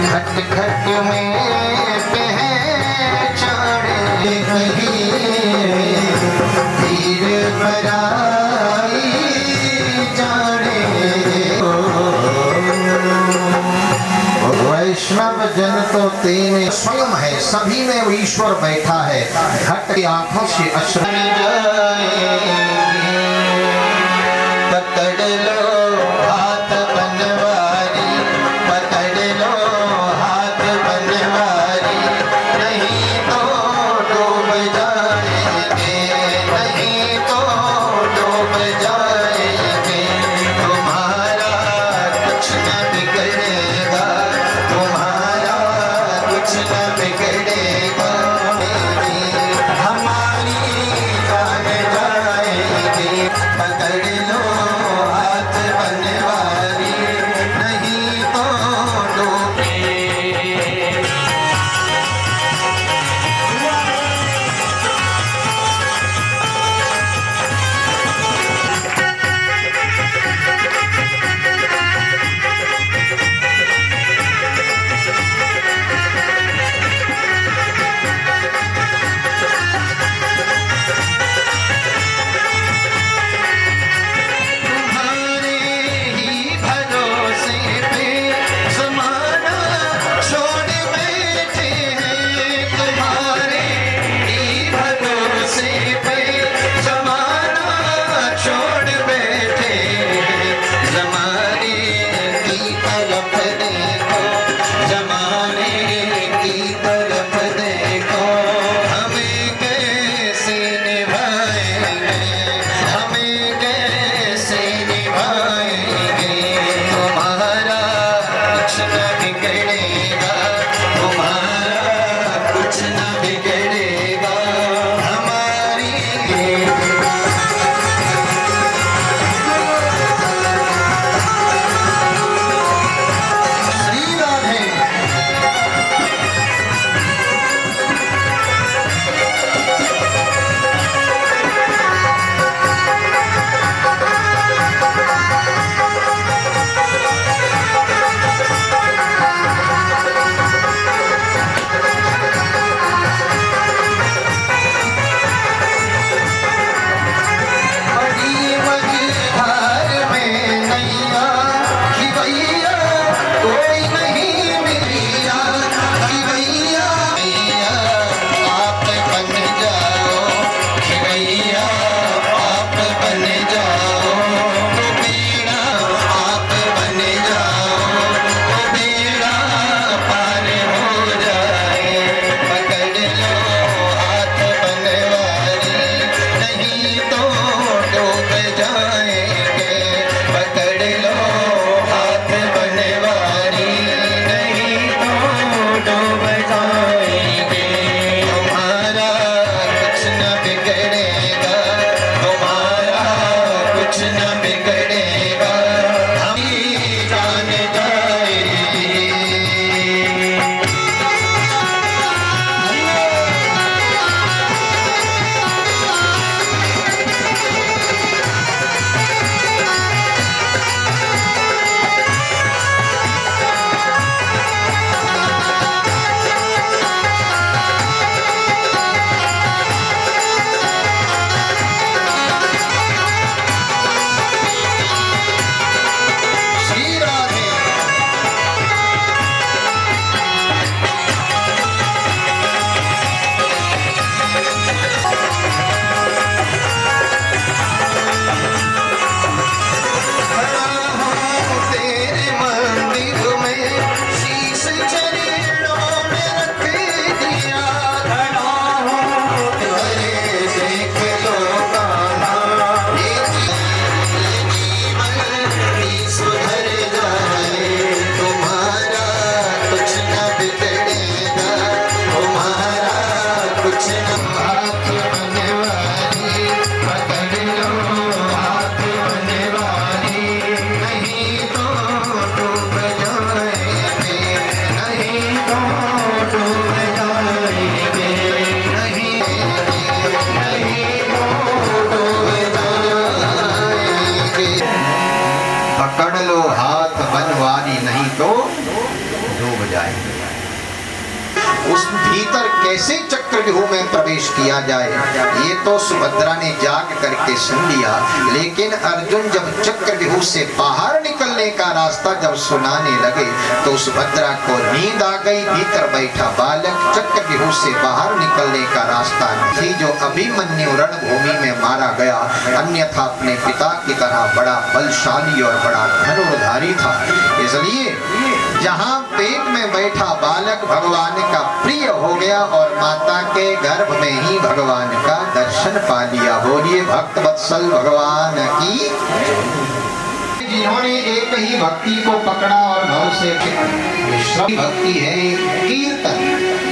[SPEAKER 2] घट घट में पहचान रही धीर बराई जाने। वैष्णव जन तो तेने स्वयं है, सभी में वो ईश्वर बैठा है। घट की आंखों से अश्रु पकड़ लो हाथ बनवारी, पकड़ लो हाथ बनवारी, नहीं तो डूब जाएंगे, नहीं तो डूब जाएंगे। तुम्हारा कुछ न बिगड़ेगा, तुम्हारा कुछ न बिगड़ेगा, हमारी जान जाएगी। पकड़ लो हाथ बनवारी, नहीं तो डूबे। उस भीतर कैसे चक्रव्यूह में प्रवेश किया जाए, ये तो सुभद्रा ने जाग करके सुन लिया। लेकिन अर्जुन जब चक्रव्यूह से बाहर निकलने का रास्ता जब सुनाने लगे तो सुभद्रा को नींद आ गई। भीतर बैठा बालक चक्रव्यूह से बाहर निकलने का रास्ता नहीं, जो अभिमन्यु रणभूमि में मारा गया, अन्यथा अपने पिता की तरह बड़ा बलशाली और बड़ा धनुर्धारी था। इसलिए जहां पेट में बैठा बालक भगवान का प्रिय हो गया और माता के गर्भ में ही भगवान का दर्शन पा लिया। बोलिए भक्त वत्सल भगवान की। जिन्होंने एक ही भक्ति को पकड़ा और भाव से विश्राम भक्ति है कीर्तन,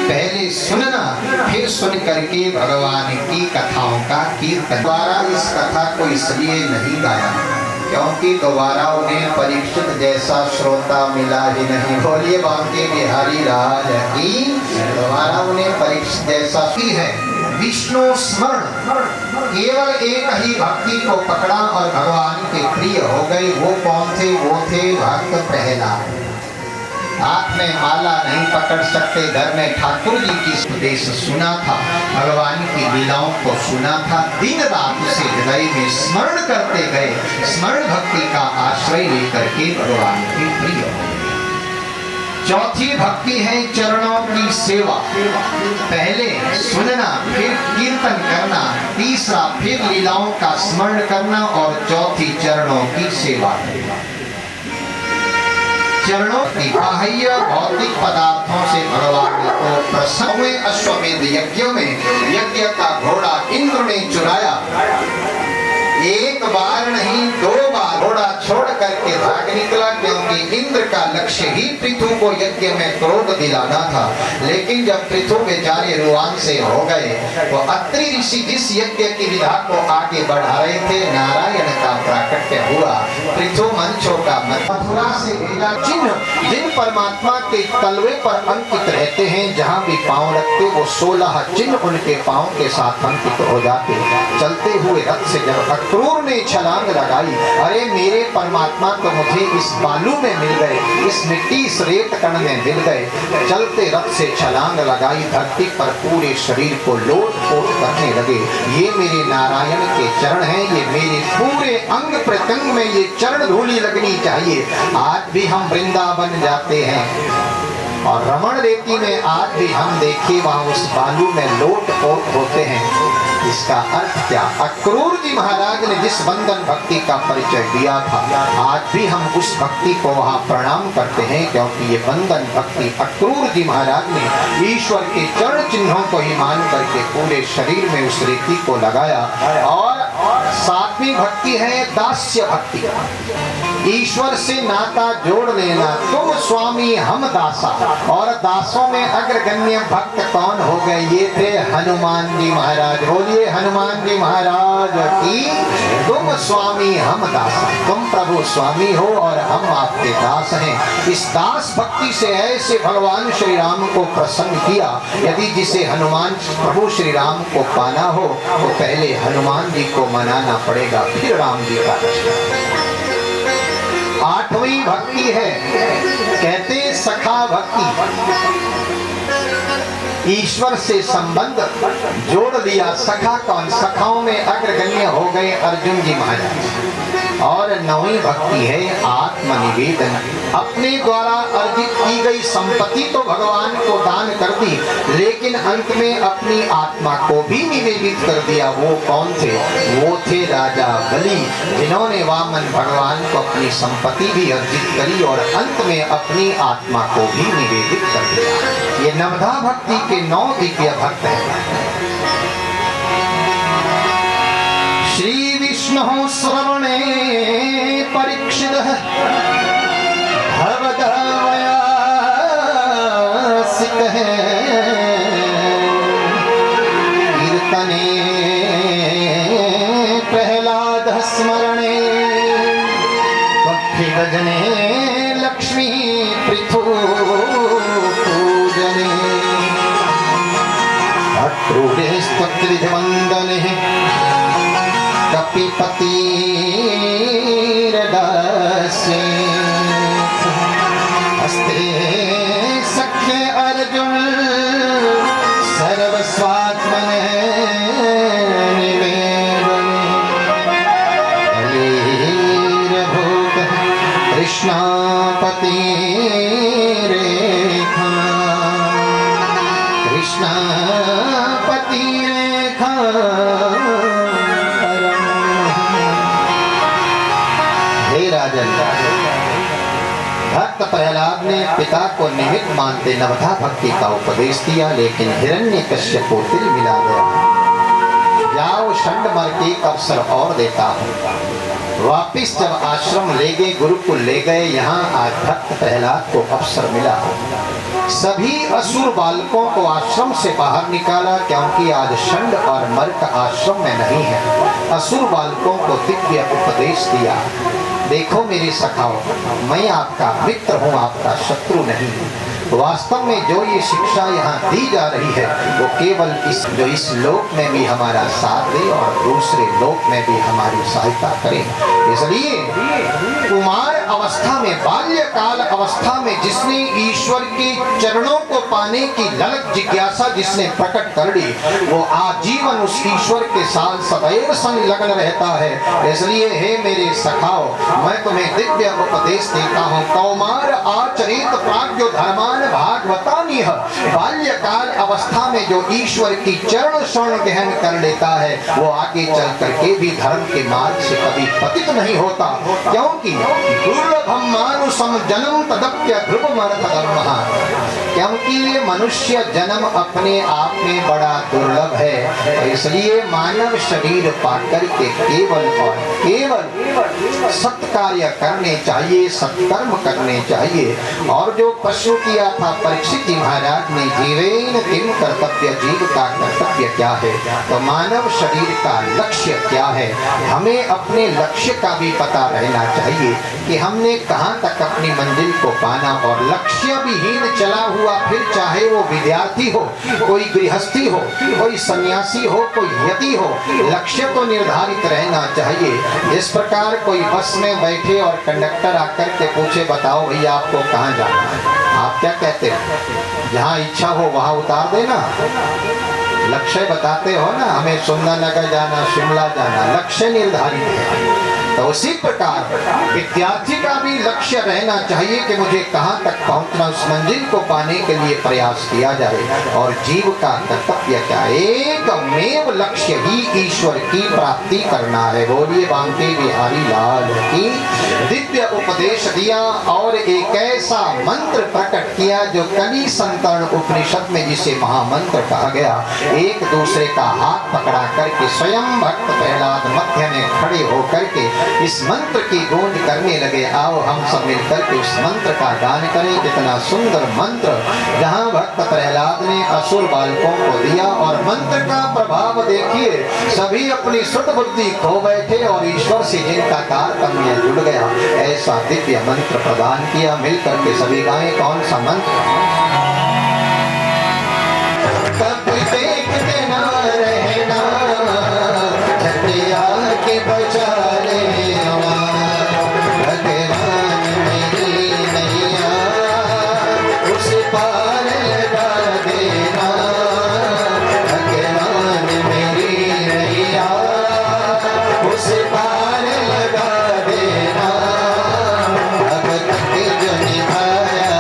[SPEAKER 2] पहले सुनना फिर सुन करके भगवान की कथाओं का कीर्तन। द्वारा इस कथा को इसलिए नहीं गाया क्योंकि दोबारा उन्हें परीक्षित जैसा श्रोता मिला ही नहीं। बोलिए बांके बिहारी राज की। दोबारा उन्हें परीक्षित जैसा ही है विष्णु स्मरण, केवल एक ही भक्ति को पकड़ा और भगवान के प्रिय हो गए। वो कौन थे? वो थे भक्त प्रहलाद। हाथ में माला नहीं पकड़ सकते, घर में ठाकुर जी की उपदेश सुना था, भगवान की लीलाओं को सुना था, दिन रात उसे हृदय में स्मरण करते गए। स्मरण भक्ति का आश्रय लेकर के भगवान के प्रिय हो। चौथी भक्ति है चरणों की सेवा, पहले सुनना फिर कीर्तन करना, तीसरा फिर लीलाओं का स्मरण करना और चौथी चरणों की सेवा। चरणों की बाह्य भौतिक पदार्थों से भगवान को प्रसन्न हुए। अश्वमेध यज्ञ में यज्ञ का घोड़ा इंद्र ने चुराया, एक बार नहीं 2 बार घोड़ा छोड़ करके भाग निकला, क्योंकि इंद्र का लक्ष्य ही पृथु को यज्ञ में क्रोध दिलाना था। लेकिन जब पृथु बेचारे रुआन से हो गए तो अत्रि ऋषि जिस यज्ञ की विधा को आगे बढ़ा रहे थे, नारायण का प्राकट्य हुआ। पृथु मंचों का मथुरा से भेजा चिन्ह जिन परमात्मा के तलवे पर अंकित रहते हैं, जहाँ भी पांव रखते वो 16 चिन्ह उनके पांव के साथ अंकित हो जाते। चलते हुए रथ से जब अक्रूर ने छलांग लगाई, अरे मेरे परमात्मा तो मुझे इस बालू में मिल गए, इस मिट्टी इस रेत कण में मिल गए। चलते रथ से छलांग लगाई, धरती पर पूरे शरीर को लोट पोट करने लगे। ये मेरे नारायण के चरण हैं, ये मेरे पूरे अंग प्रत्यंग में ये चरण धूलि लगनी चाहिए। आज भी हम वृंदावन जाते हैं और रमण रेती में आज भी हम देखिए वहां उस बालू में लोट पोट होते हैं। इसका अर्थ क्या? अक्रूर जी महाराज ने जिस बंधन भक्ति का परिचय दिया था, आज भी हम उस भक्ति को वहाँ प्रणाम करते हैं, क्योंकि ये बंधन भक्ति अक्रूर जी महाराज ने ईश्वर के चरण चिन्हों को ही मान करके पूरे शरीर में उस रेती को लगाया। और 7वीं भक्ति है दास्य भक्ति, ईश्वर से नाता जोड़ लेना, तुम स्वामी हम दासा। और दासों में अग्रगण्य भक्त कौन हो गए? ये थे हनुमान जी महाराज। बोलिए हनुमान जी महाराज की। तुम स्वामी हम दासा, तुम प्रभु स्वामी हो और हम आपके दास हैं। इस दास भक्ति से ऐसे भगवान श्री राम को प्रसन्न किया। यदि जिसे हनुमान प्रभु श्री राम को पाना हो तो पहले हनुमान जी को मनाना पड़ेगा, फिर राम जी का दर्शन। 8वीं भक्ति है, कहते सखा भक्ति, ईश्वर से संबंध जोड़ दिया। सखा कौन? सखाओं में अग्रगण्य हो गए अर्जुन जी महाराज। और 9वीं भक्ति है आत्मनिवेदन, अपने द्वारा अर्जित की गई संपत्ति तो भगवान को दान कर दी, लेकिन अंत में अपनी आत्मा को भी निवेदित कर दिया। वो कौन थे? वो थे राजा बलि, जिन्होंने वामन भगवान को अपनी संपत्ति भी अर्जित करी और अंत में अपनी आत्मा को भी निवेदित कर दिया। ये नवधा भक्ति के 9 दिव्य भक्त हैं। श्री विष्णु श्रवणे परीक्षितः भवदवयासिकः कीर्तने प्रहलाद स्मरणे भक्तिभजने लक्ष्मी पृथु पूजने अक्रूरे स्तुतिवन्दने कपिपतिर्दास्य हस्ते सख्ये अर्जुन कृष्णापति रेखा हे राजन, भक्त प्रहलाद ने पिता को निमित्त मानते नवधा भक्ति का उपदेश दिया, लेकिन हिरण्यकश्यप को तिल मिला गया। जाओ षंडमर के एक अवसर और देता हूँ। वापिस जब आश्रम ले गए, गुरुकुल ले गए, यहाँ आज भक्त प्रहलाद को अवसर मिला। सभी असुर बालकों को आश्रम से बाहर निकाला, क्योंकि आज षंड और मर्क आश्रम में नहीं है। असुर बालकों को दिव्य उपदेश दिया। देखो मेरे सखाओ, मैं आपका मित्र हूँ, आपका शत्रु नहीं। वास्तव में जो ये शिक्षा यहाँ दी जा रही है, वो केवल इस लोक में भी हमारा साथ दे और दूसरे लोक में भी हमारी सहायता करे। इसलिए कुमार अवस्था में, बाल्यकाल अवस्था में जिसने ईश्वर के चरणों को पाने की ललक जिज्ञासा जिसने प्रकट कर दी, वो आजीवन उस ईश्वर के साथ सदैव संलग्न रहता है। इसलिए हे मेरे सखाओ, मैं तुम्हें दिव्य उपदेश देता हूँ। कौमार आचरित प्राज्ञो धर्मान भागवतानिह। बाल्यकाल अवस्था में जो ईश्वर की चरण शरण गहन कर लेता है, वो आगे चल करके भी धर्म के मार्ग से कभी पतित नहीं होता, क्योंकि दुर्लभम मानुषम जन्म तदप्य ध्रुवमर्थ धर्मः। क्योंकि ये मनुष्य जन्म अपने आप में बड़ा दुर्लभ है, इसलिए मानव शरीर पाकर के केवल और केवल सत्कार्य करने चाहिए, सत्कर्म करने चाहिए। और जो प्रश्न किया था परीक्षित जी महाराज ने, जीवेन किम कर्तव्य, जीव का कर्तव्य क्या है, तो मानव शरीर का लक्ष्य क्या है। हमें अपने लक्ष्य का भी पता रहना चाहिए कि हमने कहाँ तक अपनी मंजिल को पाना। और लक्ष्य विहीन चला हुआ, फिर चाहे वो विद्यार्थी हो, कोई गृहस्थी हो, कोई सन्यासी हो, कोई यति हो, लक्ष्य तो निर्धारित रहना चाहिए। इस प्रकार कोई बस में बैठे और कंडक्टर आकर के पूछे, बताओ भैया आपको कहाँ जाना है, आप क्या कहते हो? जहाँ इच्छा हो वहाँ उतार देना। लक्ष्य बताते हो ना, हमें सुंदरनगर जाना, शिमला जाना, लक्ष्य निर्धारित है। तो उसी प्रकार विद्यार्थी का भी लक्ष्य रहना चाहिए कि मुझे कहाँ तक पहुँचना, उस मंजिल को पाने के लिए प्रयास किया जाए। और जीव का कर्तव्य क्या, एकमेव लक्ष्य ही ईश्वर की प्राप्ति करना है। बोलिए बांके बिहारी लाल की। दिव्य उपदेश दिया और एक ऐसा मंत्र प्रकट किया जो कली संतरण उपनिषद में जिसे महामंत्र कहा गया। एक दूसरे का हाथ पकड़ा करके स्वयं भक्त प्रहलाद मध्य में खड़े होकर के इस मंत्र की गूंज करने लगे। आओ हम सब मिलकर के उस मंत्र का गान करें। कितना सुंदर मंत्र, जहाँ भक्त प्रहलाद ने असुर बालकों को दिया और मंत्र का प्रभाव देखिए, सभी अपनी शुद्ध बुद्धि खो बैठे और ईश्वर से जिनका तारतम्य जुड़ गया, ऐसा दिव्य मंत्र प्रदान किया। मिलकर के सभी गाएं। कौन सा मंत्र? कब देखते ना रहना, छटिया के बचा लेना, भगवान मेरी नैया उस पार लगा देना, भगवान मेरी नैया उस पार लगा देना। अब तक जो निभाया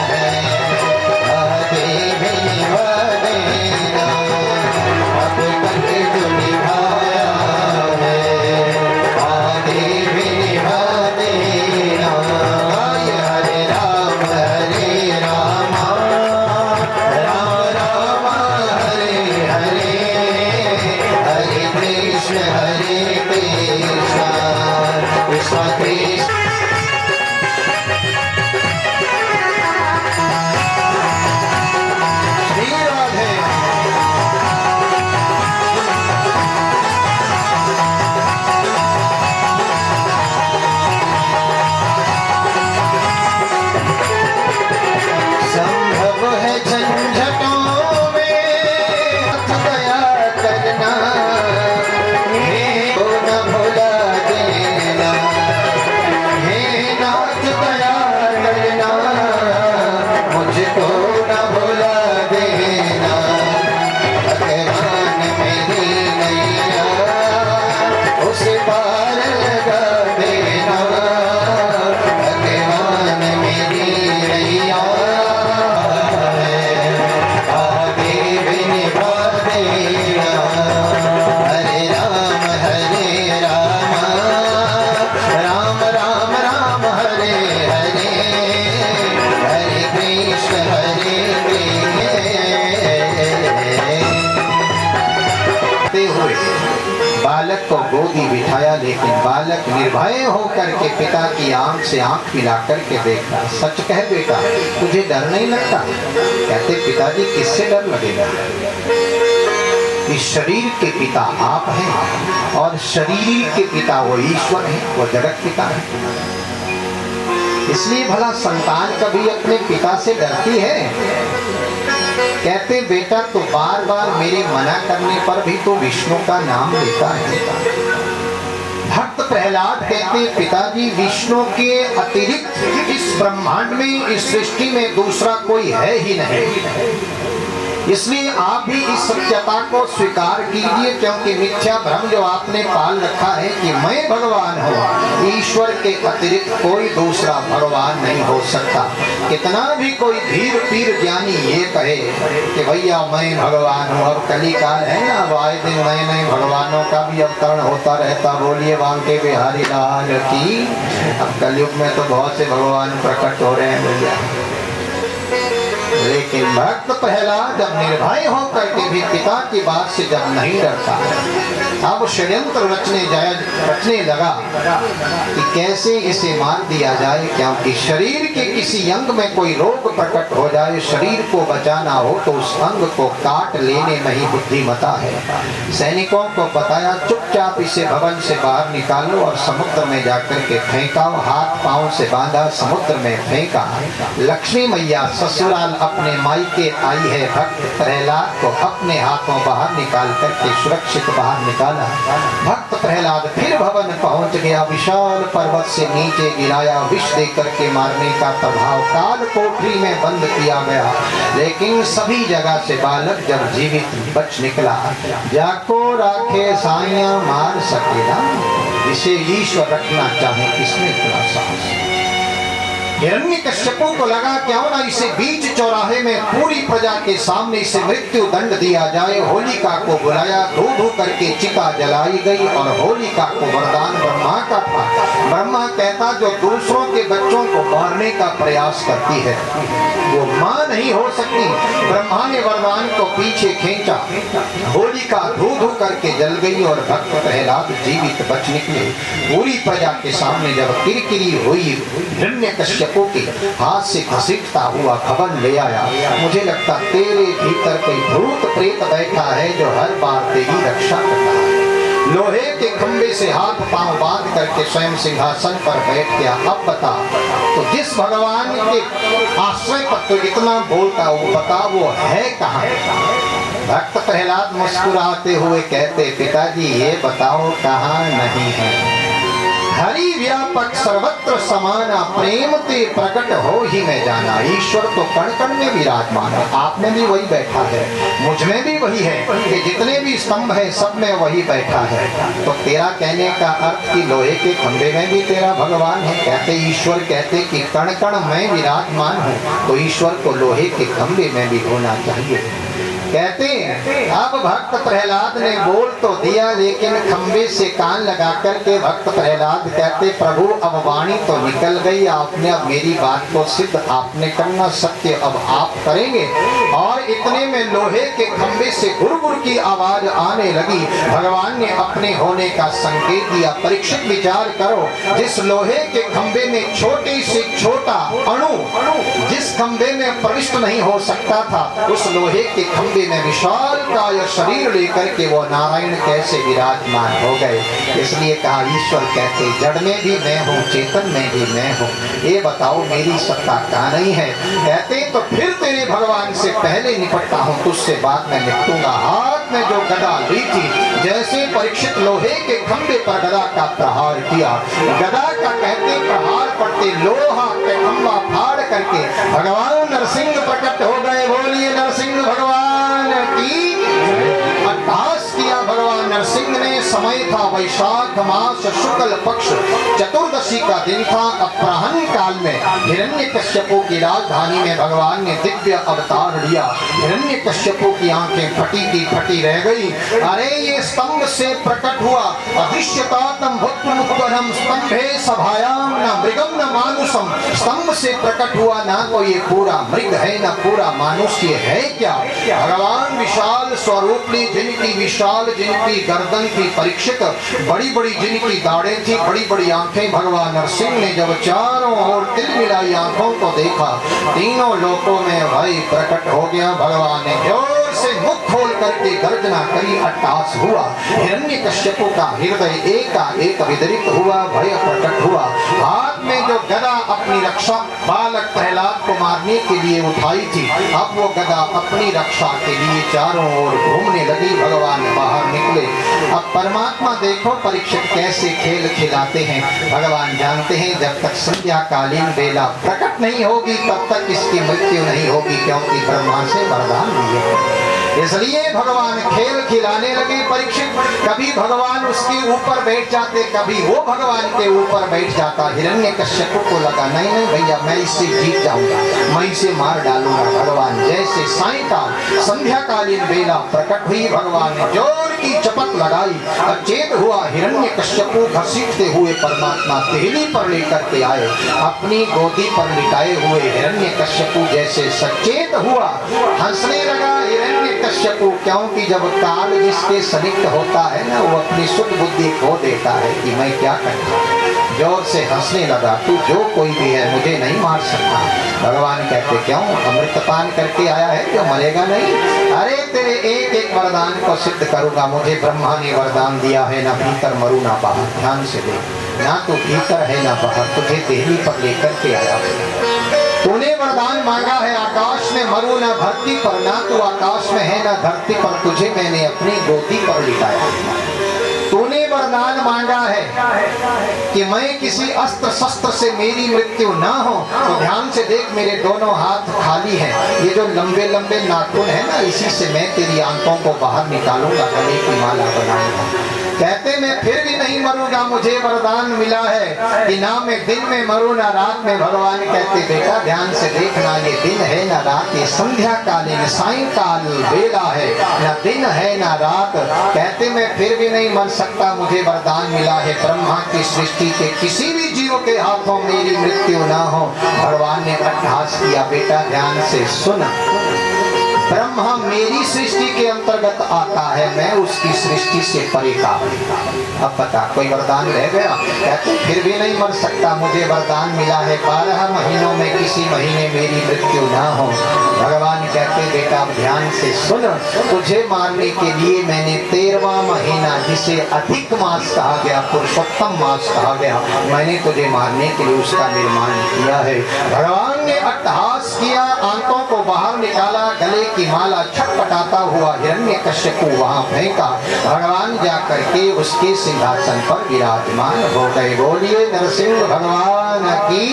[SPEAKER 2] है को गोदी बिठाया, लेकिन बालक निर्भय होकर के पिता की आंख से आंख मिला करके देखा। सच कह बेटा, तुझे डर नहीं लगता? कहते पिताजी किससे डर लगेगा? इस शरीर के पिता आप हैं और शरीर के पिता वो ईश्वर है, वो जगत पिता है। इसलिए भला संतान कभी अपने पिता से डरती है? कहते बेटा तो बार बार मेरे मना करने पर भी तो विष्णु का नाम लेता है। भक्त प्रहलाद कहते पिताजी विष्णु के अतिरिक्त इस ब्रह्मांड में, इस सृष्टि में दूसरा कोई है ही नहीं। इसलिए आप भी इस सत्यता को स्वीकार कीजिए, क्योंकि मिथ्या भ्रम जो आपने पाल रखा है कि मैं भगवान हूँ, ईश्वर के अतिरिक्त कोई दूसरा भगवान नहीं हो सकता। कितना भी कोई धीर पीर ज्ञानी ये कहे कि भैया मैं भगवान हूँ, अब कली काल है ना, अब आए दिन नए नए भगवानों का भी अवतरण होता रहता। बोलिए बांके बिहारी लाल की। अब कलयुग में तो बहुत से भगवान प्रकट हो रहे हैं भैया, लेकिन भक्त प्रहलाद जब निर्भय होकर के भी पिता की बात से जब नहीं डरता, अब षड्यंत्र रचने लगा कि कैसे इसे मार दिया जाए, क्योंकि शरीर के किसी अंग में कोई रोग प्रकट हो जाए, शरीर को बचाना हो तो उस अंग को काट लेने में ही बुद्धिमता है। सैनिकों को बताया चुपचाप इसे भवन से बाहर निकालो और समुद्र में जाकर के फेंका। हाथ पांव से बांधा, समुद्र में फेंका। लक्ष्मी मैया ससुराल अपने मायके आई है, भक्त प्रहलाद को अपने हाथों बाहर निकाल करके सुरक्षित बाहर निकाला। भक्त प्रहलाद फिर भवन पहुंच गया, विशाल पर्वत से नीचे गिराया, विष देकर के मारने का प्रभाव, काल कोठरी में बंद किया गया। लेकिन सभी जगह से बालक जब जीवित बच निकला, जाको राखे साइया मार सकेला, इसे ईश्वर रखना चाहे किसमें इतना साहस। हिरण्यकश्यपु को लगा क्यों ना इसे बीच चौराहे में पूरी प्रजा के सामने इसे मृत्यु दंड दिया जाए। होलिका को बुलाया, धू धू करके चिता जलाई गई और होलिका को वरदान ब्रह्मा का था। ब्रह्मा कहता जो दूसरों के बच्चों को मारने का प्रयास करती है वो मां नहीं हो सकती। ब्रह्मा ने वरदान को पीछे खींचा, होलिका धू धू करके जल गई और भक्त प्रहलाद जीवित बच निकले। पूरी प्रजा के सामने जब किरकिरी हुई, हिरण्यकश्यपु के हाथ से घसीटता हुआ भवन ले आया। मुझे लगता तेरे भीतर कोई भूत प्रेत बैठा है जो हर बार तेरी रक्षा करता है। लोहे के खंबे से हाथ पांव बांध करके स्वयं सिंहासन पर बैठ गया। अब बता, तो जिस भगवान के आश्रय पर तो इतना बोलता वो बता वो है कहाँ? भक्त प्रहलाद मुस्कुराते हुए कहते पिताजी ये बताओ कहाँ नहीं है? हरि व्यापक सर्वत्र समाना, प्रेम ते प्रकट हो ही मैं जाना। ईश्वर तो कण कण में विराजमान है, आप में भी वही बैठा है, मुझ में भी वही है, कि जितने भी स्तंभ है सब में वही बैठा है। तो तेरा कहने का अर्थ कि लोहे के खंभे में भी तेरा भगवान है? कहते ईश्वर कहते कि कण कण में विराजमान हूँ, तो ईश्वर को लोहे के खंभे में भी होना चाहिए। कहते अब भक्त प्रहलाद ने बोल तो दिया, लेकिन खंबे से कान लगा करके भक्त प्रहलाद कहते प्रभु अब वाणी तो निकल गई, आपने अब मेरी बात को सिद्ध आपने करना, सत्य अब आप करेंगे। और इतने में लोहे के खंबे से गुरगुर की आवाज आने लगी। भगवान ने अपने होने का संकेत दिया। परीक्षित विचार करो, जिस लोहे के खंबे में छोटे से छोटा अणु जिस खंबे में प्रविष्ट नहीं हो सकता था, उस लोहे के खंबे में विशाल काय शरीर लेकर के वो नारायण कैसे विराजमान हो गए। इसलिए कहा ईश्वर कहते जड़ में भी मैं हूँ, चेतन में भी मैं हूँ, ये बताओ मेरी सत्ता कहाँ नहीं है? कहते तो फिर तेरे भगवान से पहले निपटता हूँ, तुझसे बाद में निपटूंगा। हाथ में जो गदा ली थी, जैसे परीक्षित लोहे के खंबे पर गदा का प्रहार किया, गदा का कहते प्रहार पड़ते लोहा के खंबा फाड़ करके भगवान नरसिंह प्रकट हो गए। बोलिए नरसिंह भगवान की। अट्ठास किया भगवान नरसिंह ने। समय था वैशाख मास शुक्ल पक्ष चतुर्दशी का दिन था। अपराह्न काल में हिरण्यकश्यपु की राजधानी में भगवान ने दिव्य अवतार लिया। हिरण्यकश्यपु की आंखें फटी की फटी रह गई। अरे ये स्तंभ से प्रकट हुआ, अदृश्यतातम भूतमुत्तरम स्तंभे सभायाम न मृगम न मानुषम। स्तंभ से प्रकट हुआ ना कोई ये पूरा मृग है न पूरा मानुष्य है क्या? भगवान विशाल स्वरूपी जिनकी विशाल जिनकी गर्दन थी परीक्षित, बड़ी बड़ी जिनकी दाढ़ें थी, बड़ी बड़ी आंखें, भगवान नरसिंह ने जब चारों ओर तिलमिलाई आंखों को देखा, तीनों लोकों में भय प्रकट हो गया। भगवान ने जोर से मुख खोल करके गर्जना करी, अट्टहास हुआ। हिरण्यकश्यप का हृदय एकाएक विदरित हुआ, भय प्रकट हुआ। हाथ में जो गदा अपनी रक्षा बालक प्रहलाद को मारने के लिए उठाई थी, अब वो गदा अपनी रक्षा के लिए चारों ओर घूमने लगी। भगवान बाहर निकले। अब परमात्मा देखो परीक्षित कैसे खेल खिलाते हैं। भगवान जानते हैं जब तक संध्या कालीन बेला प्रकट नहीं होगी तब तक इसकी मृत्यु नहीं होगी, क्योंकि ब्रह्मा से वरदान दिए। इसलिए भगवान खेल खिलाने लगे परीक्षित। कभी भगवान उसके ऊपर बैठ जाते, कभी वो भगवान के ऊपर बैठ जाता। हिरण्यकश्यप को लगा नहीं नहीं भैया मैं इससे जीत जाऊंगा, मैं इसे मार डालूंगा। भगवान जैसे सायंकाल संध्याकालीन बेला प्रकट हुई, भगवान ने जोर की चपत लगाई, अचेत हुआ। हिरण्यकश्यप को घसीटते हुए परमात्मा पहली पर लेकर के आए, अपनी गोदी पर लिटाए हुए हिरण्यकश्यप जैसे सचेत हुआ, हंसने लगा हिरण्यकश्यप, क्योंकि जब काल जिसके सनिग्ध होता है ना, वो अपनी सुध बुद्धि खो देता है कि मैं क्या करता। जोर से हंसने लगा, तू जो कोई भी है मुझे नहीं मार सकता। भगवान कहते क्यों, अमृतपान करके आया है जो मरेगा नहीं? अरे तेरे एक एक वरदान को सिद्ध करूंगा। मुझे ब्रह्मा ने वरदान दिया है, ना भीतर मरू ना बाहर। ध्यान से देख, ना तो भीतर है ना बाहर, तुझे देहली पर लेकर के आया। तूने वरदान मांगा है आकाश में मरू ना धरती पर, ना तू आकाश में है ना धरती पर, तुझे मैंने अपनी गोदी पर लिटाया। तूने वरदान मांगा है कि मैं किसी अस्त्र शस्त्र से मेरी मृत्यु ना हो, तो ध्यान से देख मेरे दोनों हाथ खाली हैं। ये जो लंबे लंबे नाखून है ना, इसी से मैं तेरी आंखों को बाहर निकालूंगा, गले की माला बनाऊंगा। कहते मैं फिर भी नहीं मरूंगा, मुझे वरदान मिला है कि ना मैं दिन में मरूं ना रात में। भगवान कहते बेटा ध्यान से देखना, ये दिन है ना रात, ये संध्या कालीन सायंकाल बेला है, ना दिन है ना रात। कहते मैं फिर भी नहीं मर सकता, मुझे वरदान मिला है ब्रह्मा की सृष्टि के किसी भी जीव के हाथों मेरी मृत्यु ना हो। भगवान ने अट्टहास किया, बेटा ध्यान से सुन, ब्रह्मा मेरी सृष्टि के अंतर्गत आता है, मैं उसकी सृष्टि से परे का। अब बता कोई वरदान रह गया? कहते फिर भी नहीं मर सकता, मुझे वरदान मिला है 12 महीनों में किसी महीने मेरी मृत्यु ना हो। भगवान कहते बेटा ध्यान से सुन, तुझे मारने के लिए मैंने 13वां महीना, जिसे अधिक मास कहा गया, पुरुषोत्तम मास कहा गया, मैंने तुझे मारने के लिए उसका निर्माण किया है। भगवान ने अट्टहास किया, आंखों को बाहर निकाला, गले की माला छटपटाता हुआ हिरण्यकश्यप को वहां फेंका। भगवान जा करके उसके सिंहासन पर विराजमान हो गए। बोलिए नरसिंह भगवान की।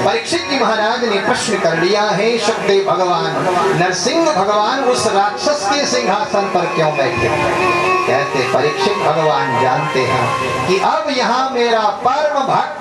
[SPEAKER 2] परीक्षित जी महाराज ने प्रश्न कर लिया है, शुक्देव भगवान नरसिंह भगवान उस राक्षस के सिंहासन पर क्यों बैठे? कहते परीक्षित भगवान जानते हैं कि अब यहाँ मेरा परम भक्त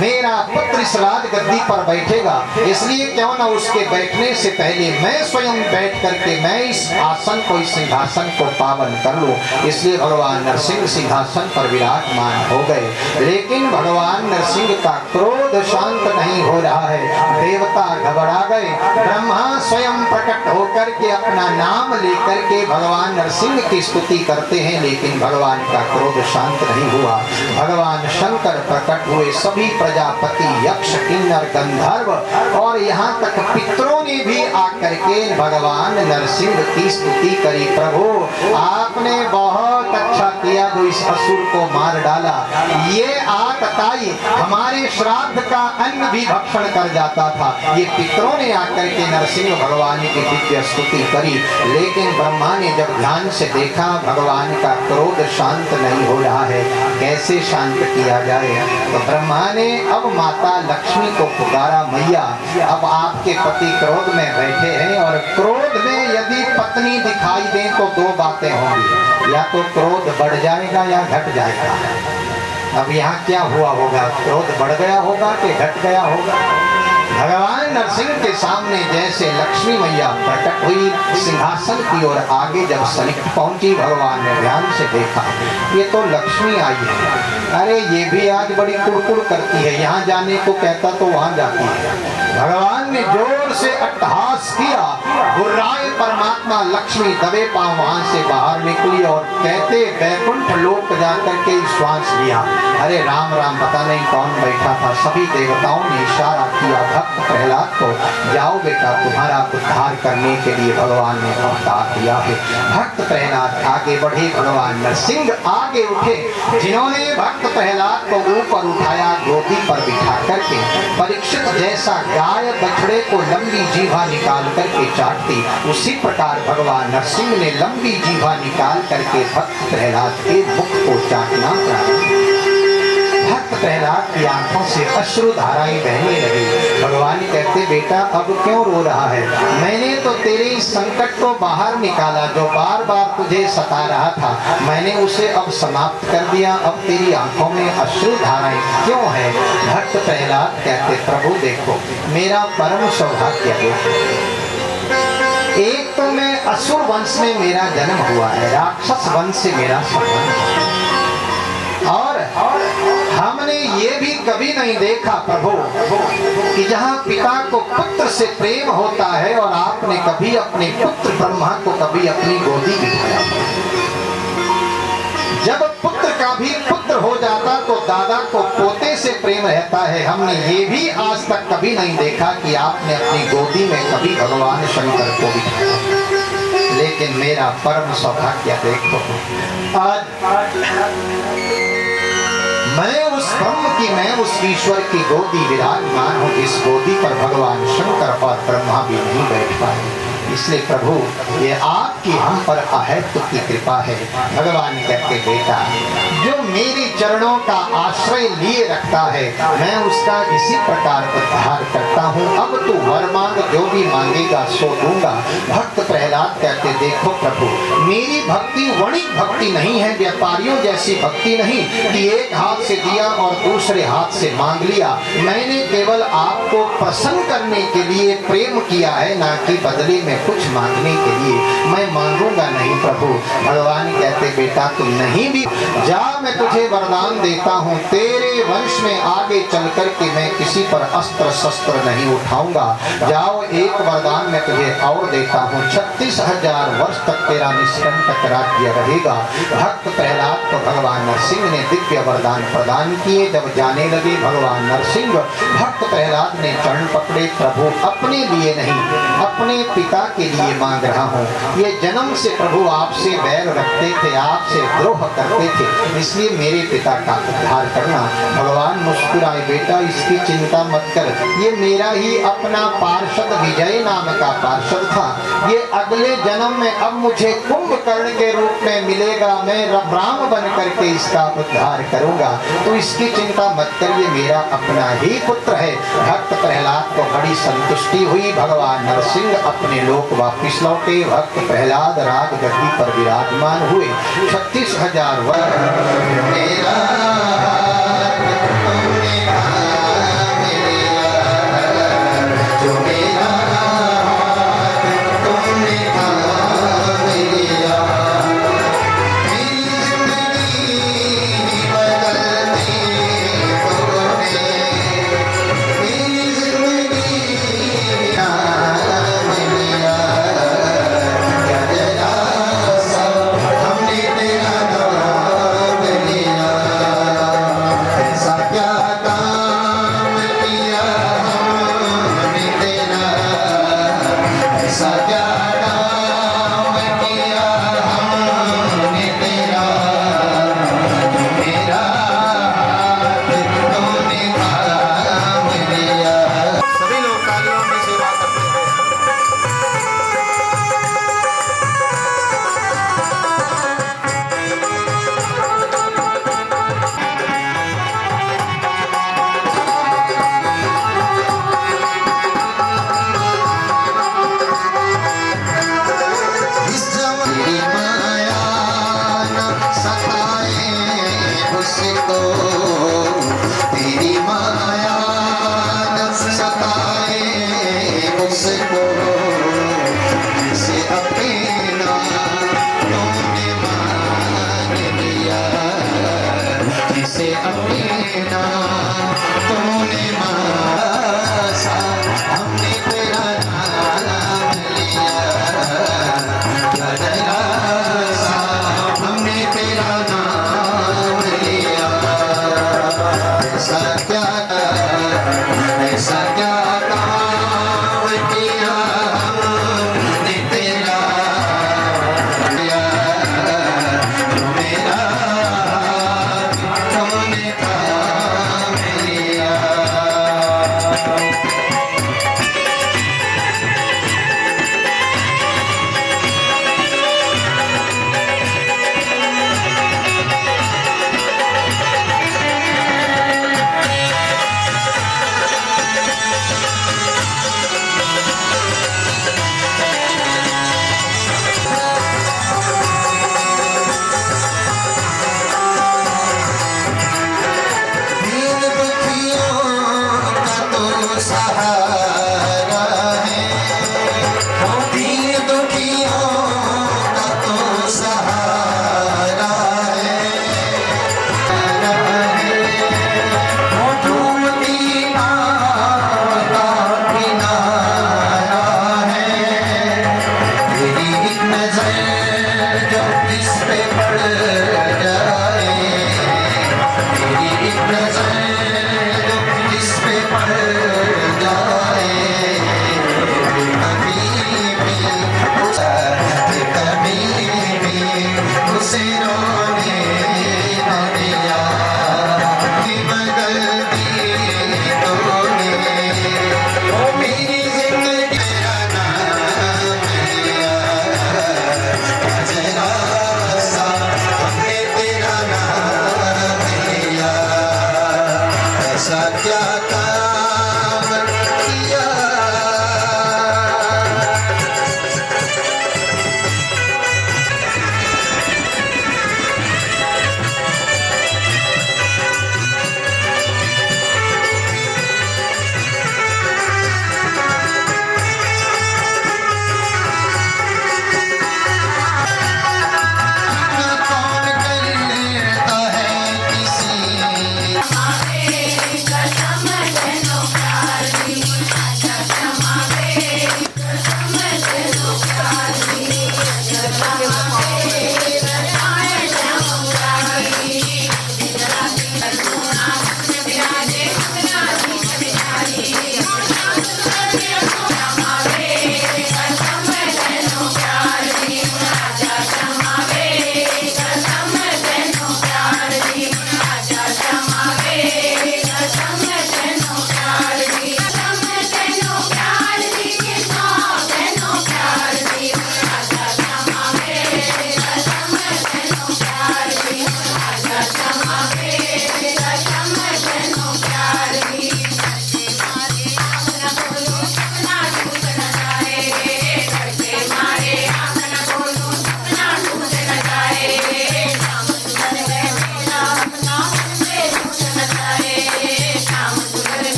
[SPEAKER 2] मेरा पुत्र इस राज गद्दी पर बैठेगा, इसलिए क्यों न उसके बैठने से पहले मैं स्वयं बैठ करके मैं इस आसन को, इस सिंहासन को पावन कर लूं। इसलिए भगवान नरसिंह सिंहासन पर विराजमान हो गए। लेकिन भगवान नरसिंह का क्रोध शांत नहीं हो रहा है, देवता घबरा गए। ब्रह्मा स्वयं प्रकट होकर के अपना नाम लेकर के भगवान नरसिंह की स्तुति करते हैं, लेकिन भगवान का क्रोध शांत नहीं हुआ। भगवान शंकर प्रकट हुए, सभी प्रजापति यक्ष किन्नर गंधर्व और यहाँ तक पितरों ने भी आकर के भगवान नरसिंह की स्तुति करी। प्रभु आपने बहुत अच्छा किया जो इस असुर को मार डाला, ये आतताई हमारे श्राद्ध का अन्न भी भक्षण कर जाता था। ये पितरों ने आकर के नरसिंह भगवान की दिव्य स्तुति करी, लेकिन ब्रह्मा ने जब ध्यान से देखा भगवान का क्रोध शांत नहीं हो रहा है, कैसे शांत किया जाए? तो ब्रह्मा ने अब माता लक्ष्मी को पुकारा, मैया अब आपके पति क्रोध में बैठे हैं और क्रोध में यदि पत्नी दिखाई दे तो दो बातें होंगी, या तो क्रोध बढ़ जाएगा या घट जाएगा। अब यहाँ क्या हुआ होगा? क्रोध बढ़ गया होगा कि घट गया होगा? भगवान नरसिंह के सामने जैसे लक्ष्मी मैया प्रकट हुई सिंहासन की ओर, आगे जब सनिकट पहुंची भगवान ने ध्यान से देखा, ये तो लक्ष्मी आई है। अरे ये भी आज बड़ी कुड़कुड़ करती है, यहाँ जाने को कहता तो वहाँ जाती है। भगवान ने जोर से अट्टहास किया। गुर्राए परमात्मा लक्ष्मी दबे पांव वहां से बाहर निकली और कहते वैकुंठ लोक जाकर के श्वास लिया। अरे राम राम, पता नहीं कौन बैठा था। सभी देवताओं ने इशारा किया भक्त प्रहलाद को, जाओ बेटा, तुम्हारा उद्धार करने के लिए भगवान ने अवतार दिया है। भक्त प्रहलाद आगे बढ़े, भगवान नरसिंह आगे उठे, जिन्होंने भक्त प्रहलाद को ऊपर उठाया, गोदी पर बिठा करके परीक्षित जैसा गाय बछड़े को लंबी जीभा निकाल करके चाटती, उसी प्रकार भगवान नरसिंह ने लंबी जीभा निकाल करके भक्त प्रहलाद के मुख को चाटना प्रारंभ। भक्त प्रहलाद की आंखों से अश्रु धाराएं बहने लगी। भगवान कहते बेटा अब क्यों रो रहा है? मैंने तो तेरे इस संकट को बाहर निकाला, जो बार बार तुझे सता रहा था, मैंने उसे अब समाप्त कर दिया। अब तेरी आंखों में अश्रु धाराएं क्यों है? भक्त प्रहलाद कहते प्रभु देखो, मेरा परम सौभाग्य है। एक तो मैं असुर वंश में मेरा जन्म हुआ है, राक्षस वंश से मेरा संबंध है, और हमने ये भी कभी नहीं देखा प्रभु कि जहाँ पिता को पुत्र से प्रेम होता है और आपने कभी अपने पुत्र ब्रह्मा को कभी अपनी गोदी बिठाया। जब पुत्र का भी पुत्र हो जाता तो दादा को पोते से प्रेम रहता है। हमने ये भी आज तक कभी नहीं देखा कि आपने अपनी गोदी में कभी भगवान शंकर को बिठाया। लेकिन मेरा परम सौभाग्य देखो, आज मैं उस ब्रह्म की, मैं उस ईश्वर की गोदी विराजमान हूँ, जिस गोदी पर भगवान शंकर और ब्रह्मा भी नहीं बैठ पाए। इसलिए प्रभु ये आपकी हम पर अहेतु की कृपा है। भगवान कहते बेटा जो मेरे चरणों का आश्रय लिए रखता है, मैं उसका इसी प्रकार उद्धार करता हूँ। अब तू वर मांग, जो भी मांगेगा सो दूंगा। भक्त प्रहलाद कहते देखो प्रभु, मेरी भक्ति वणिक भक्ति नहीं है, व्यापारियों जैसी भक्ति नहीं कि एक हाथ से दिया और दूसरे हाथ से मांग लिया। मैंने केवल आपको प्रसन्न करने के लिए प्रेम किया है, ना कि बदले में कुछ मांगने के लिए। मैं मांगूंगा नहीं प्रभु। भगवान कहते बेटा तुम नहीं भी जा, मैं तुझे वरदान देता हूँ, तेरे वंश में आगे चल कर के मैं किसी पर अस्त्र शस्त्र नहीं उठाऊंगा। जाओ एक वरदान मैं तुझे और देता हूँ, 36,000 वर्ष तक तेरा निष्कंटक राज्य रहेगा। भक्त प्रहलाद को भगवान नरसिंह ने दिव्य वरदान प्रदान किए। जब जाने लगे भगवान नरसिंह, भक्त प्रहलाद ने चरण पकड़े, प्रभु अपने लिए नहीं अपने पिता के लिए मांग रहा हूँ। ये जन्म से प्रभु आपसे बैर रखते थे, आपसे द्रोह करते थे, इसलिए मेरे पिता का उद्धार करना। भगवान मुस्कुराए, बेटा इसकी चिंता मत कर, ये मेरा ही अपना पार्षद विजय नाम का पार्षद था। ये अगले जन्म में अब मुझे कुंभकर्ण के रूप में मिलेगा, मैं राम बन करके इसका उद्धार करूंगा, तो इसकी चिंता मत कर, ये मेरा अपना ही पुत्र है। भक्त प्रहलाद को बड़ी संतुष्टि हुई। भगवान नरसिंह अपने लोक वापिस लौटे। भक्त प्रहलाद राज गद्दी पर विराजमान हुए। 36,000 वर्ष मेरा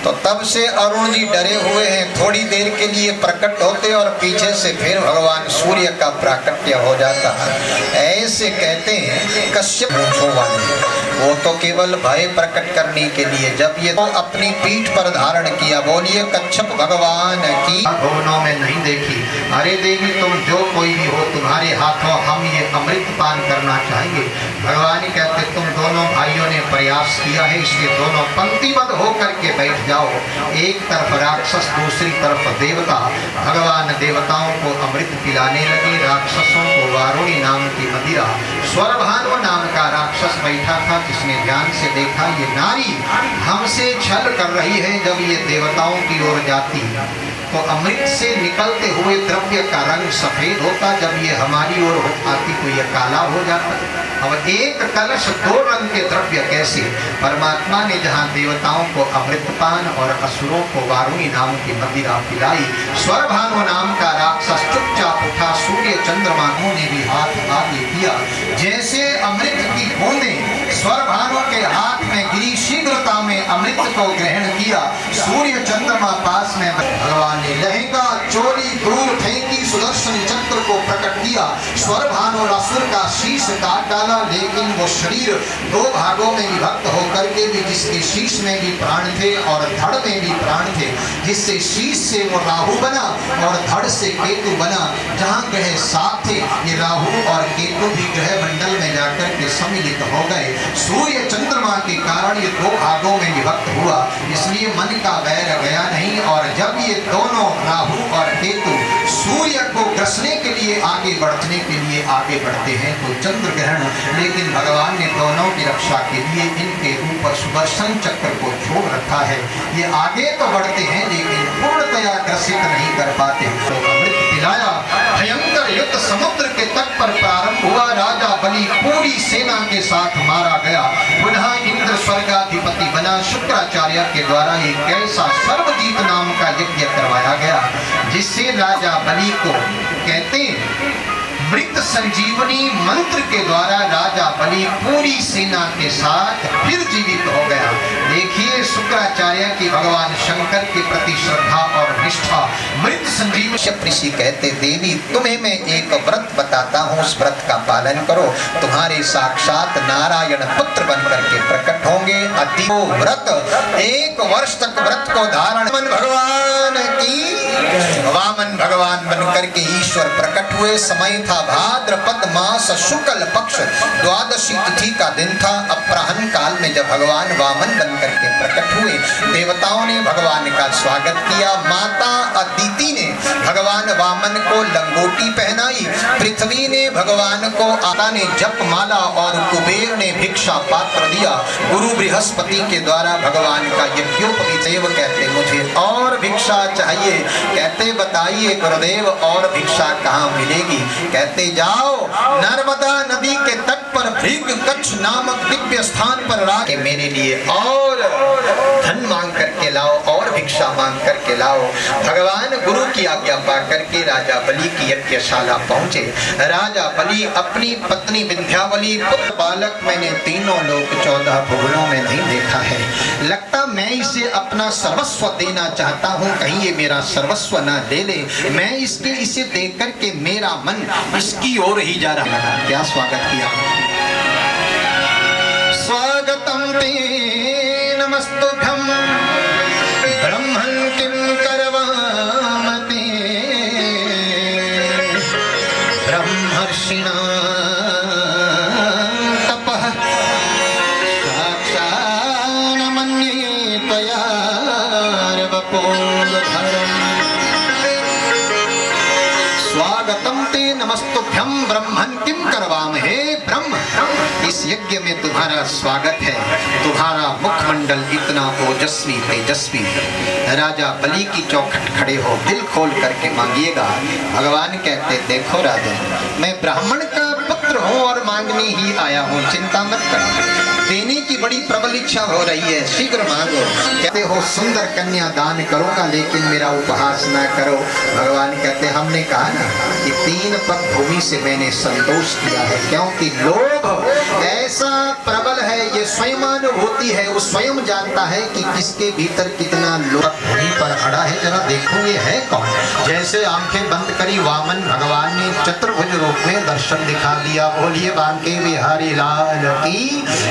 [SPEAKER 2] तो तब से अरुण जी डरे हुए हैं। थोड़ी देर के लिए प्रकट होते और पीछे से फिर भगवान सूर्य का प्राकट्य हो जाता है। ऐसे कहते हैं कश्यप मूंछों वाले, वो तो केवल भय प्रकट करने के लिए। जब ये तो अपनी पीठ पर धारण किया, बोलिए कच्छप भगवान की भवनों में नहीं देखी। अरे देवी तुम जो कोई भी हो, तुम्हारे हाथों हम ये अमृत पान करना चाहेंगे। भगवान कहते तुम दोनों भाइयों ने प्रयास किया है, इसलिए दोनों पंक्तिबद्ध होकर के बैठ जाओ। एक तरफ राक्षस, दूसरी तरफ देवता। भगवान देवताओं को अमृत पिलाने लगे, राक्षसों को वारुणी नाम की मदिरा। स्वरभानु नाम का राक्षस बैठा था, जिसने ध्यान से देखा ये नारी हमसे छल कर रही है। जब ये देवताओं की ओर जाती तो अमृत से निकलते हुए द्रव्य का रंग सफेद होता, जब ये हमारी ओर आती तो ये काला हो जाता। अब एक कलश दो रंग के द्रव्य कैसे? परमात्मा ने जहाँ देवताओं को अमृतपान और असुरों को वारुणी नाम की मदिरा पिलाई, स्वरभानु नाम का राक्षस चुपचाप उठा। सूर्य चंद्रमा ने भी हाथ आगे किया। जैसे अमृत की बूंदें स्वरभानु के हाथ में गिरी, शीघ्रता में अमृत को ग्रहण किया। सूर्य चंद्रमा पास में, भगवान ने लहंगा चोली दूर फेंकी, सुदर्शन चक्र को प्रकट किया। स्वरभानु असुर का शीश काट डाला, लेकिन वो शरीर दो भागों में विभक्त होकर के भी, जिसके शीश में भी प्राण थे और धड़ में भी प्राण थे, जिससे शीश से वो राहु बना और धड़ से केतु बना। जहाँ ग्रह सात थे, ये राहु और केतु भी ग्रह मंडल में जाकर के सम्मिलित हो गए। सूर्य चंद्रमा के कारण ये दो भागों में विभक्त हुआ, इसलिए मन का वैर गया नहीं। और जब ये दोनों राहु और केतु सूर्य को ग्रसने के लिए आगे बढ़ने के लिए आगे बढ़ते हैं तो चंद्र ग्रहण, लेकिन भगवान ने दोनों की रक्षा के लिए इनके ऊपर सुदर्शन चक्र को छोड़ रखा है। ये आगे तो बढ़ते हैं लेकिन पूर्णतया ग्रसित नहीं कर पाते। तो अमृत पिलाया, भयंकर युद्ध समुद्र के तट पर प्रारंभ हुआ। राजा बलि पूरी सेना के साथ मारा गया। पुनः इंद्र स्वर्गाधिपति बना। शुक्राचार्य के द्वारा एक ऐसा सर्वजीत नाम का यज्ञ करवाया गया, जिससे राजा बलि को कहते मृत संजीवनी मंत्र के द्वारा राजा बलि पूरी सेना के साथ फिर जीवित हो गया। देखिए शुक्राचार्य की भगवान शंकर के प्रति श्रद्धा और निष्ठा। मृत संजीवनी ऋषि कहते देवी तुम्हें मैं एक व्रत बताता हूँ, उस व्रत का पालन करो, तुम्हारे साक्षात नारायण पुत्र बनकर के प्रकट होंगे। अति व्रत 1 वर्ष तक व्रत को धारण भगवान की वामन भगवान बनकर के ईश्वर प्रकट हुए। समय था भाद्रपद मास शुक्ल पक्ष, द्वादशी तिथि का दिन था। अपराह्न काल में जब भगवान वामन बनकर के प्रकट हुए, देवताओं ने भगवान का स्वागत किया। माता अदिति ने भगवान वामन को लंगोटी पहनाई। पृथ्वी ने भगवान को, आता ने जप माला और कुबेर ने भिक्षा पात्र दिया। गुरु बृहस्पति के द्वारा भगवान का यज्ञोपवीत। देव कहते मुझे और भिक्षा चाहिए। कहते बताइए गुरुदेव और भिक्षा कहाँ मिलेगी? कहते जाओ नर्मदा नदी के तट पर भृग कच्छ नामक दिव्य स्थान पर राके मेरे लिए और धन मांग करके लाओ और भिक्षा मांग करके लाओ। भगवान गुरु की आज्ञा पा करके राजा बलि की यज्ञशाला पहुंचे। राजा बलि अपनी पत्नी विंध्यावली, पुत्र बालक मैंने तीनों लोक 14 भुवनों में नहीं देखा है। लगता मैं इसे अपना सर्वस्व देना चाहता हूँ, कहीं ये मेरा सर्वस्व ना ले ले। मैं इसे देख करके मेरा मन इसकी ओर ही जा रहा है। क्या स्वागत किया, स्वागतम ते नमस्तुभ्यं ब्रह्मन् किं करवामते ब्रह्मर्षिणा तपः साक्षान् मन्ये त्वया रवपोलधरम्। स्वागतम ते नमस्तुभ्यं ब्रह्मन् किं करवामहे। ब्रह्म, इस यज्ञ में तुम्हारा स्वागत है। तुम्हारा मुखमंडल इतना ओजस्वी तेजस्वी, राजा बलि की चौखट खड़े हो, दिल खोल करके मांगिएगा। भगवान कहते देखो राजा, मैं ब्राह्मण का पुत्र हूँ और मांगने ही आया हूँ, चिंता मत करो। देने की बड़ी प्रबल इच्छा हो रही है, शीघ्र मांगो। कहते हो सुंदर कन्या दान करूंगा लेकिन मेरा उपहास ना करो। भगवान कहते हमने कहा ना कि 3 पग भूमि से मैंने संतोष किया है, क्योंकि लोभ ऐसा प्रबल है, ये स्वयमानुभूति है। वो स्वयं जानता है कि किसके भीतर कितना लोभ भूमि पर अड़ा है। जरा देखो ये है कौन। जैसे आंखें बंद करी वामन भगवान ने चतुर्भुज रूप में दर्शन दिखा दिया। बोलिए बांके बिहारी लाल की।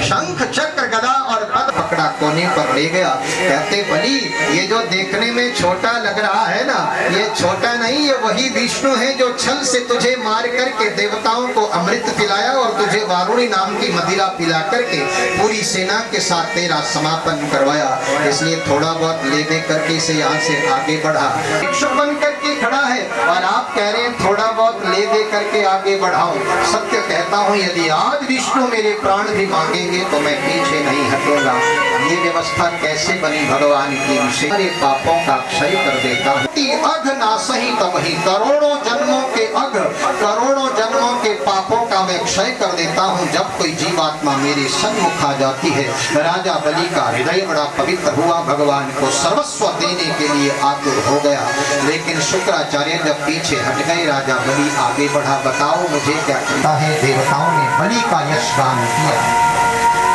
[SPEAKER 2] शंख चक्र गदा और पद पकड़ा, कोने पर ले गया। कहते बलि ये जो देखने में छोटा लग रहा है ना, ये छोटा नहीं, ये वही विष्णु है जो छल से तुझे मार करके देवताओं को अमृत पिलाया और तुझे वारुणी नाम की मदिरा पिला करके पूरी सेना के साथ तेरा समापन करवाया। इसलिए थोड़ा बहुत ले दे करके इसे यहाँ से आगे बढ़ा। भिक्षुक बन करके खड़ा है और आप कह रहे हैं थोड़ा बहुत ले दे करके आगे बढ़ाओ। सत्य कहता हूँ, यदि आज विष्णु मेरे प्राण भी मांगेंगे तो मैं पीछे नहीं हटूंगा। ये व्यवस्था कैसे बनी भगवान की विषय, सारे पापों का क्षय कर देता हूँ। अघ नासही तब ही, करोड़ों जन्मों के अघ, करोड़ों जन्मों के पापों का मैं क्षय कर देता हूँ जब कोई जीवात्मा मेरे सन्मुख आ जाती है। राजा बलि का हृदय बड़ा पवित्र हुआ, भगवान को सर्वस्व देने के लिए आतुर हो गया। लेकिन शुक्राचार्य जब पीछे हट गए, राजा बलि आगे बढ़ा। बताओ मुझे क्या कहता है। देवताओं ने बलि का यशगान किया,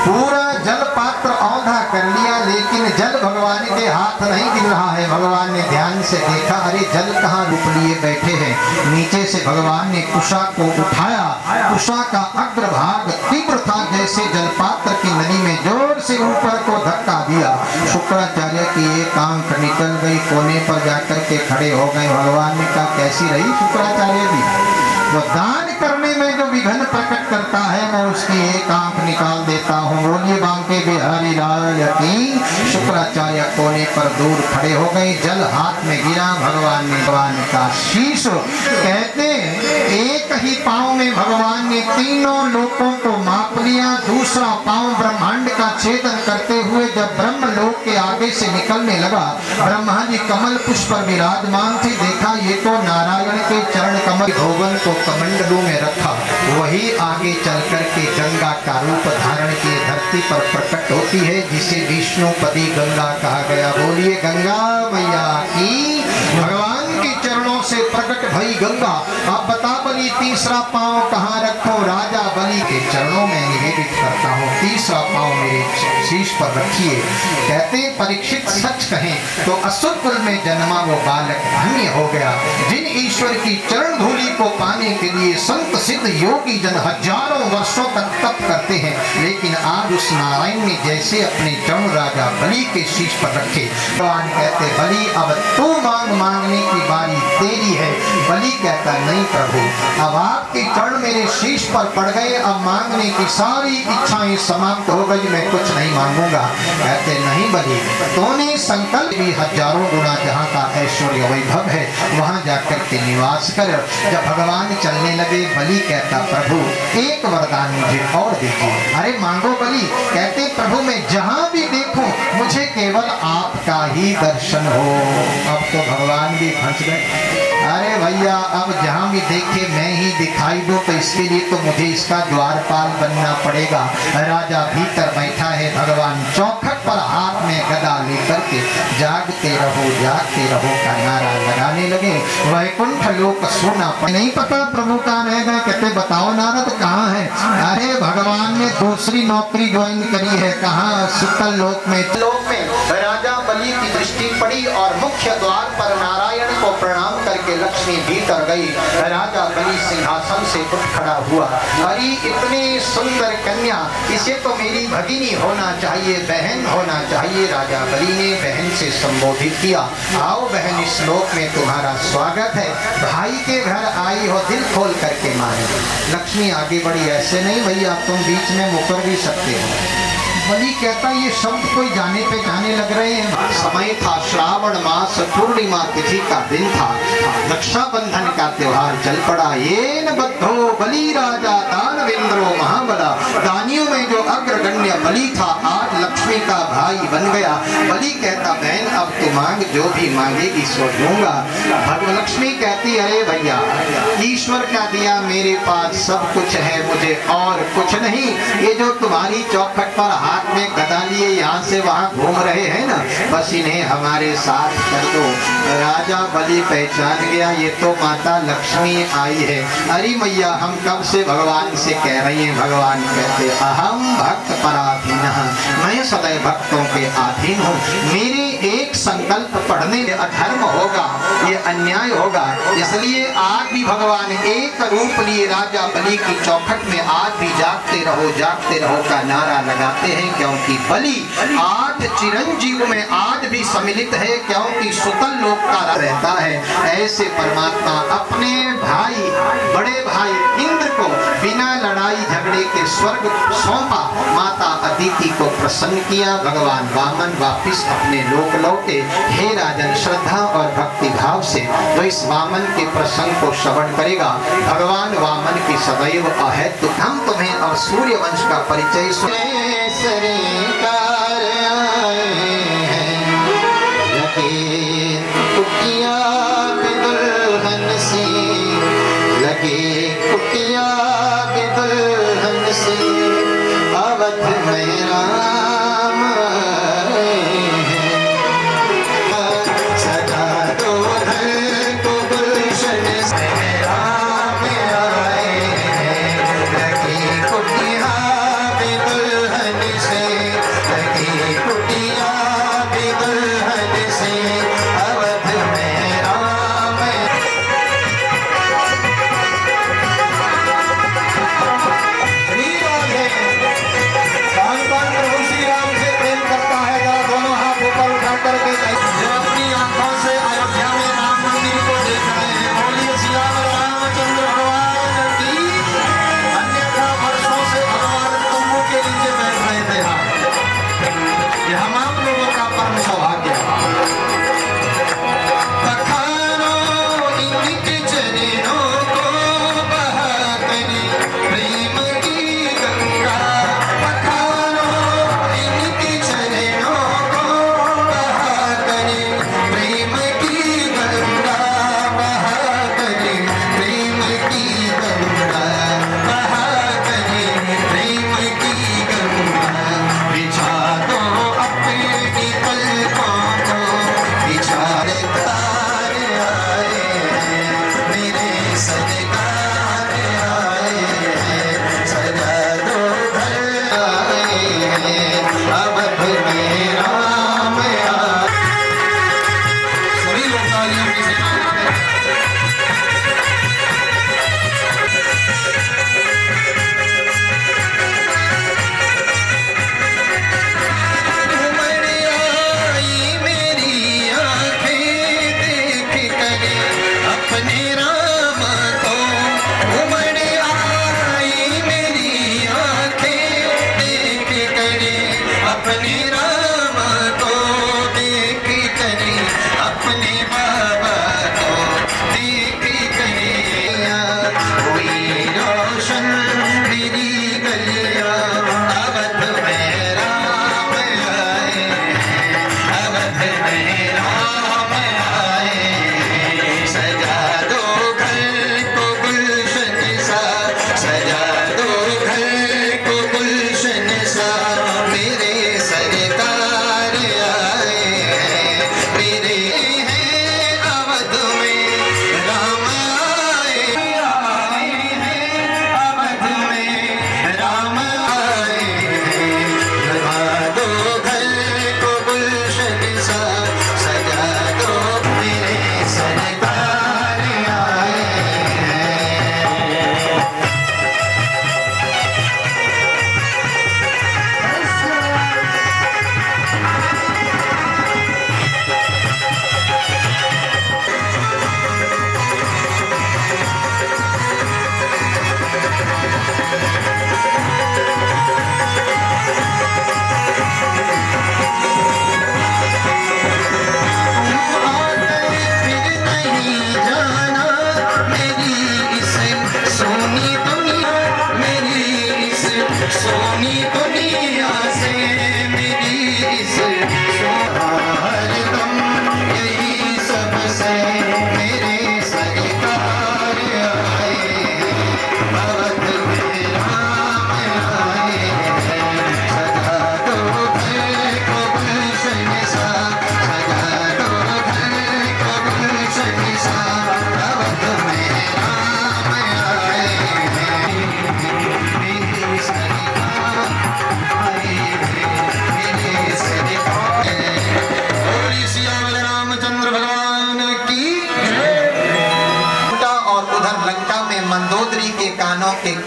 [SPEAKER 2] पूरा जल पात्र औंधा कर लिया, लेकिन जल भगवान के हाथ नहीं गिर रहा है। भगवान ने ध्यान से देखा, अरे जल कहाँ रूप लिए बैठे हैं। नीचे से भगवान ने कुशा को उठाया, कुशा का अग्रभाग तीव्र था, जैसे जलपात्र की नदी में जोर से ऊपर को धक्का दिया। शुक्राचार्य की एक आंख निकल गई, कोने पर जाकर के खड़े हो गए। भगवान ने कहा कैसी रही शुक्राचार्य जी। वो दान करने में जो विघ्न प्रकट करता है मैं उसकी एक आंख निकाल देता हूँ। बोलिए बांके बिहारी लाल की। शुक्राचार्य कोने पर दूर खड़े हो गए, जल हाथ में गिरा। भगवान ने भगवान का शीश, कहते एक ही पांव में भगवान ने तीनों लोकों को माप लिया। दूसरा पांव ब्रह्मांड का छेदन करते हुए जब ब्रह्म लोक के आगे से निकलने लगा, ब्रह्मा जी कमल पुष्प पर विराजमान थे। देखा ये तो नारायण के चरण कमल धोवन को कमंडलों में रखा, वही आगे चल करके गंगा का रूप धारण किए धरती पर प्रकट होती है, जिसे विष्णुपदी गंगा कहा गया। बोलिए गंगा मैया की। भगवान के चरणों से प्रकट भई गंगा। अब बता बलि तीसरा पांव कहाँ रखो। राजा बलि के चरणों में निवेदित करता हूँ, तीसरा पांव मेरे शीश पर रखिए। कहते परीक्षित सच कहें तो असुर कुल में जन्मा वो बालक धन्य हो गया। जिन ईश्वर की चरण धूलि को पाने के लिए संत सिद्ध योगी जन हजारों वर्षों तक तप करते हैं, लेकिन आज उस नारायण ने जैसे अपने चरण राजा बलि के शीश पर रखे। भगवान कहते बलि अब तू मांगने की बारी तेरी है। बलि कहता नहीं प्रभु, अब आपके चरण मेरे शीश पर पड़ गए, अब मांगने की सारी इच्छाएं समाप्त हो गई, मैं कुछ नहीं मांगूंगा। कहते नहीं बलि, तूने संकल्प भी हजारों गुना जहाँ का ऐश्वर्य वैभव है वहां जाकर के निवास कर। जब भगवान चलने लगे, बलि कहता प्रभु एक वरदान मुझे और दीजिए। अरे मांगो बलि। कहते प्रभु मैं जहाँ भी देखूं मुझे केवल आपका ही दर्शन हो। अब तो भगवान भी फंस गए। अरे भैया अब जहाँ भी देखे मैं ही दिखाई दूं तो इसके लिए तो मुझे इसका द्वारपाल बनना पड़ेगा। राजा भीतर बैठा है, भगवान चौखट पर हाथ में गदा लेकर करके जागते रहो का नारा लगाने लगे। वैकुंठ लोक सोना नहीं पता प्रभु कहाँ रह गए। कहते बताओ नारद कहाँ है? अरे भगवान ने दूसरी नौकरी ज्वाइन करी है। कहाँ? सुतल लोक में। राजा बलि की दृष्टि पड़ी और मुख्य द्वार पर नारायण को प्रणाम करके लक्ष्मी भीतर गई। राजा बलि सिंहासन से उठ खड़ा हुआ। अरे इतनी सुंदर कन्या, इसे तो मेरी भगिनी होना चाहिए, बहन होना चाहिए। राजा बलि ने बहन से संबोधित किया, आओ बहन, इस लोक में तुम्हारा स्वागत है। भाई के घर आई हो, दिल खोल करके माने। लक्ष्मी आगे बढ़ी, ऐसे नहीं भैया, तुम बीच में मुकर भी सकते हो। बलि कहता ये शब्द कोई जाने पे जाने लग रहे हैं। समय था श्रावण मास, पूर्णिमा तिथि का दिन था, रक्षाबंधन का त्योहार चल पड़ा। ये न बद्धो बलि राजा दानवेंद्रो महाबला, दानियों में जो अग्रगण्य बलि था आज लक्ष्मी का भाई बन गया। बलि कहता बहन अब तू मांग, जो भी मांगेगी सो दूंगा। भगवान लक्ष्मी कहती अरे भैया, ईश्वर का दिया मेरे पास सब कुछ है, मुझे और कुछ नहीं। ये जो तुम्हारी चौखट पर हाथ में गदा लिए यहाँ से वहाँ घूम रहे हैं ना, बस इन्हें हमारे साथ कर दो। राजा बलि पहचान गया ये तो माता लक्ष्मी आई है। अरे मैया हम कब से भगवान से कह रही हैं। भगवान कहते अहम भक्त पराधीन, मैं सदैव भक्तों के अधीन हूँ। मेरे एक संकल्प पढ़ने में अधर्म होगा, ये अन्याय होगा, इसलिए आज भी भगवान एक रूप लिए राजा बलि की चौखट में आज भी जागते रहो का नारा लगाते हैं। क्योंकि बलि आज चिरंजीव में आज भी सम्मिलित है, क्योंकि सुतल लोक का रहता है। ऐसे परमात्मा अपने भाई, बड़े भाई इंद्र को बिना लड़ाई झगड़े के स्वर्ग सौंपा, माता अदिति को प्रसन्न किया। भगवान वामन वापिस अपने लोक लौटे। हे राजन, श्रद्धा और भक्ति भाव से जो इस वामन के प्रसंग को श्रवण करेगा, भगवान वामन की सदैव अहैतु। हम तुम्हें और सूर्य वंश का परिचय लगे कुटिया के दुल्हन से, अवध में राम सदा दुल्हन को गुलशन से राम आए हैं। लगे कुटिया के दुल्हन से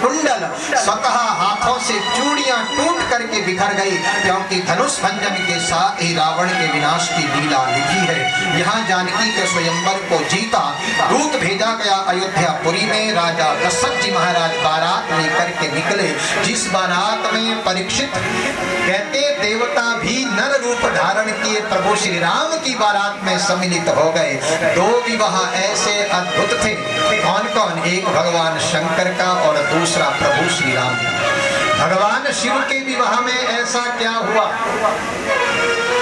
[SPEAKER 2] कुंडल स्वतः हाथों से चूड़ियां टूट करके बिखर गई, क्योंकि धनुष भंजन के साथ ही रावण के विनाश की लीला लिखी है। यहाँ जानकी के स्वयंवर को जीता दूत भेजा गया अयोध्यापुरी में। राजा दशरथ जी महाराज बारात लेकर के निकले, जिस बारात में परीक्षित कहते देवता भी नर रूप धारण किए प्रभु श्री राम की बारात में सम्मिलित हो गए। दो विवाह ऐसे अद्भुत थे, कौन कौन? एक भगवान शंकर का और दूसरा प्रभु श्री राम का। भगवान शिव के विवाह में ऐसा क्या हुआ?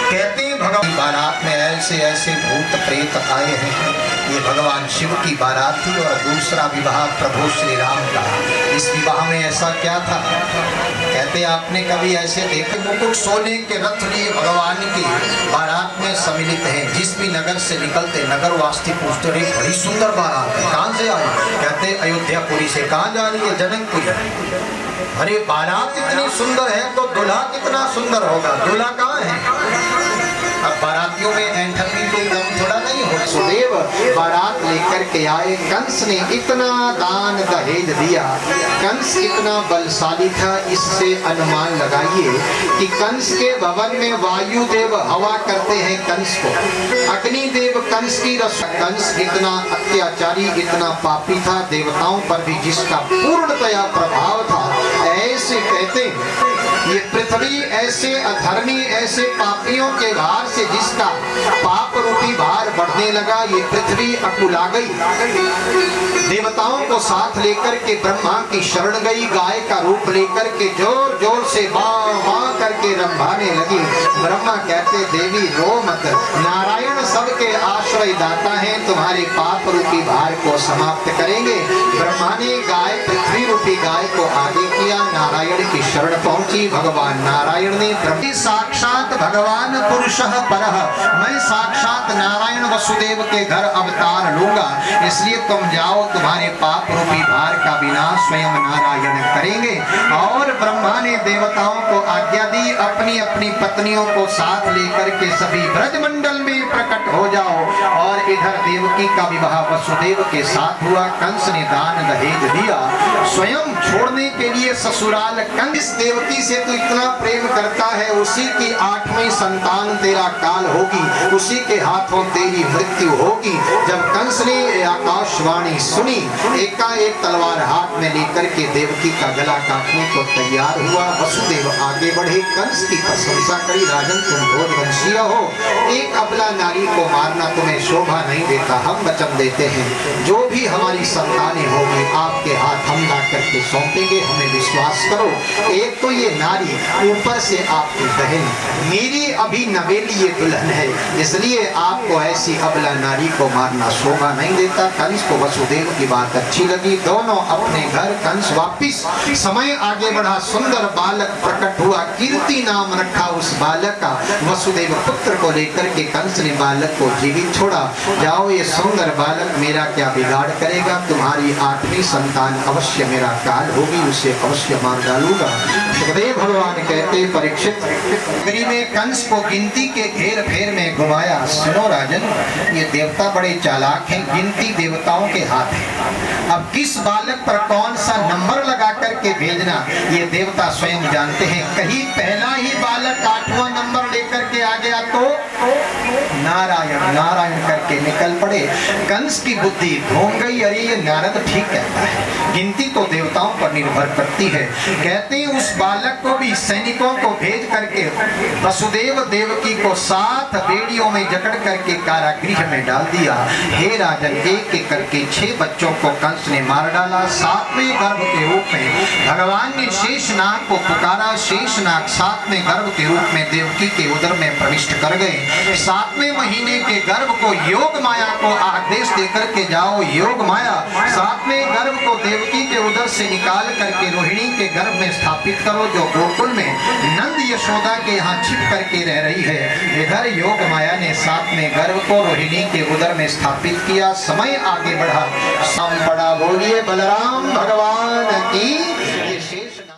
[SPEAKER 2] कहते भगवान की बारात में ऐसे ऐसे भूत प्रेत आए हैं। ये भगवान शिव की बारात थी और दूसरा विवाह प्रभु श्री राम का। इस विवाह में ऐसा क्या था? कहते आपने कभी ऐसे देखे? मुकुट सोने के रथ लिए भगवान की बारात में सम्मिलित हैं। जिस भी नगर से निकलते नगरवासी पूछते रहे बड़ी सुंदर बारात है, कहाँ से आई? कहते अयोध्यापुरी से। कहाँ जा रही है? जनकपुरी। अरे बारात इतनी सुंदर है तो दूल्हा कितना सुंदर होगा? दूल्हा कहाँ है? अब बारातियों में ऐंठन भी कोई कम थोड़ा नहीं हो। वसुदेव बारात लेकर के आए। कंस ने इतना दान दहेज दिया। कंस इतना बलशाली था, इससे अनुमान लगाइए कि कंस के भवन में वायुदेव हवा करते हैं कंस को, अग्निदेव कंस की रस। कंस इतना अत्याचारी, इतना पापी था, देवताओं पर भी जिसका पूर्णतया प्रभाव था। ऐसे कहते ये पृथ्वी ऐसे अधर्मी, ऐसे पापियों के भार से जिसका पाप रूपी भार बढ़ने लगा, ये पृथ्वी अकुला गई। देवताओं को साथ लेकर के ब्रह्मा की शरण गई, गाय का रूप लेकर के जोर जोर से वाह वाह करके रंभाने लगी। ब्रह्मा कहते देवी रो मत, नारायण सबके आश्रय दाता हैं, तुम्हारे पाप रूपी भार को समाप्त करेंगे। ब्रह्मा ने गाय, पृथ्वी रूपी गाय को आगे किया, नारायण की शरण पहुंची। भगवान नारायण ने ब्रह्म साक्षात भगवान पुरुषः परः, मैं साक्षात नारायण वसुदेव के घर अवतार लूंगा, इसलिए तुम जाओ, तुम्हारे पाप रूपी भार का विनाश स्वयं नारायण करेंगे। और ब्रह्मा ने देवताओं को आज्ञा दी, अपनी अपनी पत्नियों को साथ लेकर के सभी ब्रजमंडल में प्रकट हो जाओ। और इधर देवकी का विवाह वसुदेव के साथ हुआ। कंस ने दान दहेज दिया, स्वयं छोड़ने के लिए ससुराल। कंस देवकी से तो इतना प्रेम करता है, उसी की 8वीं संतान तेरा काल होगी, उसी के हाथों तेरी मृत्यु होगी। जब कंस ने आकाशवाणी सुनी, एकाएक तलवार हाथ में लेकर के देवकी का गला काटने को तैयार हुआ। वसुदेव आगे बढ़े, कंस की प्रशंसा करी, राजन तुम बहुत वंशीय हो, एक अबला नारी को मारना तुम्हें शोभा नहीं देता। हम वचन देते हैं जो भी हमारी संतानें होगी आपके हाथ हम ला करके सौंपेंगे, हमें विश्वास करो। एक तो ये नारी, ऊपर से आपकी बहन, मेरी अभी नवेली ये दुल्हन है, इसलिए आपको ऐसी अबला नारी को मारना शोभा नहीं देता। कंस को वसुदेव की बात अच्छी लगी, दोनों अपने घर कंस वापिस। समय आगे बढ़ा, सुंदर बालक प्रकट हुआ, कीर्ति नाम रखा उस बालक का। वसुदेव पुत्र को लेकर के कंस ने बालक को जीवित छोड़ा। जाओ, ये सुंदर बालक मेरा क्या बिगाड़ करेगा, तुम्हारी 8वीं संतान अवश्य मेरा काल होगी, उसे अवश्य मार डालूंगा। सुखदेव भगवान कहते परीक्षित नगरी में कंस को गिनती के घेर फेर में घुमाया। सुनो राजन, ये देवता बड़े चालाक हैं, गिनती देवताओं के हाथ है। अब किस बालक पर कौन सा नंबर लगा करके भेजना ये देवता स्वयं जानते हैं। कहीं पहला ही बालक 8वां नंबर लेकर के आ गया तो नारायण नारायण करके निकल पड़े। कंस की बुद्धि घूम गई, अरे ये नारद ठीक कहता है, गिनती तो देवताओं पर निर्भर करती है। कहते हैं उस बालक को भी सैनिकों को भेज करके वसुदेव देवकी को 7 बेड़ियों में जकड़ करके कारागृह में डाल दिया। हे राजन, एक एक करके 6 बच्चों को कंस ने मार डाला। 7वें गर्भ के रूप में भगवान ने शेषनाग को पुकारा। शेषनाग 7वें गर्भ के रूप में देवकी के उदर में प्रविष्ट कर गए। 7वें महीने के गर्भ को योग माया को आदेश देकर के जाओ, योग माया 7वें गर्भ को देवकी के उदर से निकाल करके रोहिणी के गर्भ में स्थापित करो, जो गोकुल में नंद यशोदा के यहाँ छिप करके रह रही है। इधर योग माया ने 7वें गर्भ को रोहिणी के उदर में स्थापित किया। समय आगे बढ़ा, सम पड़ा, बोलिए बलराम भगवान की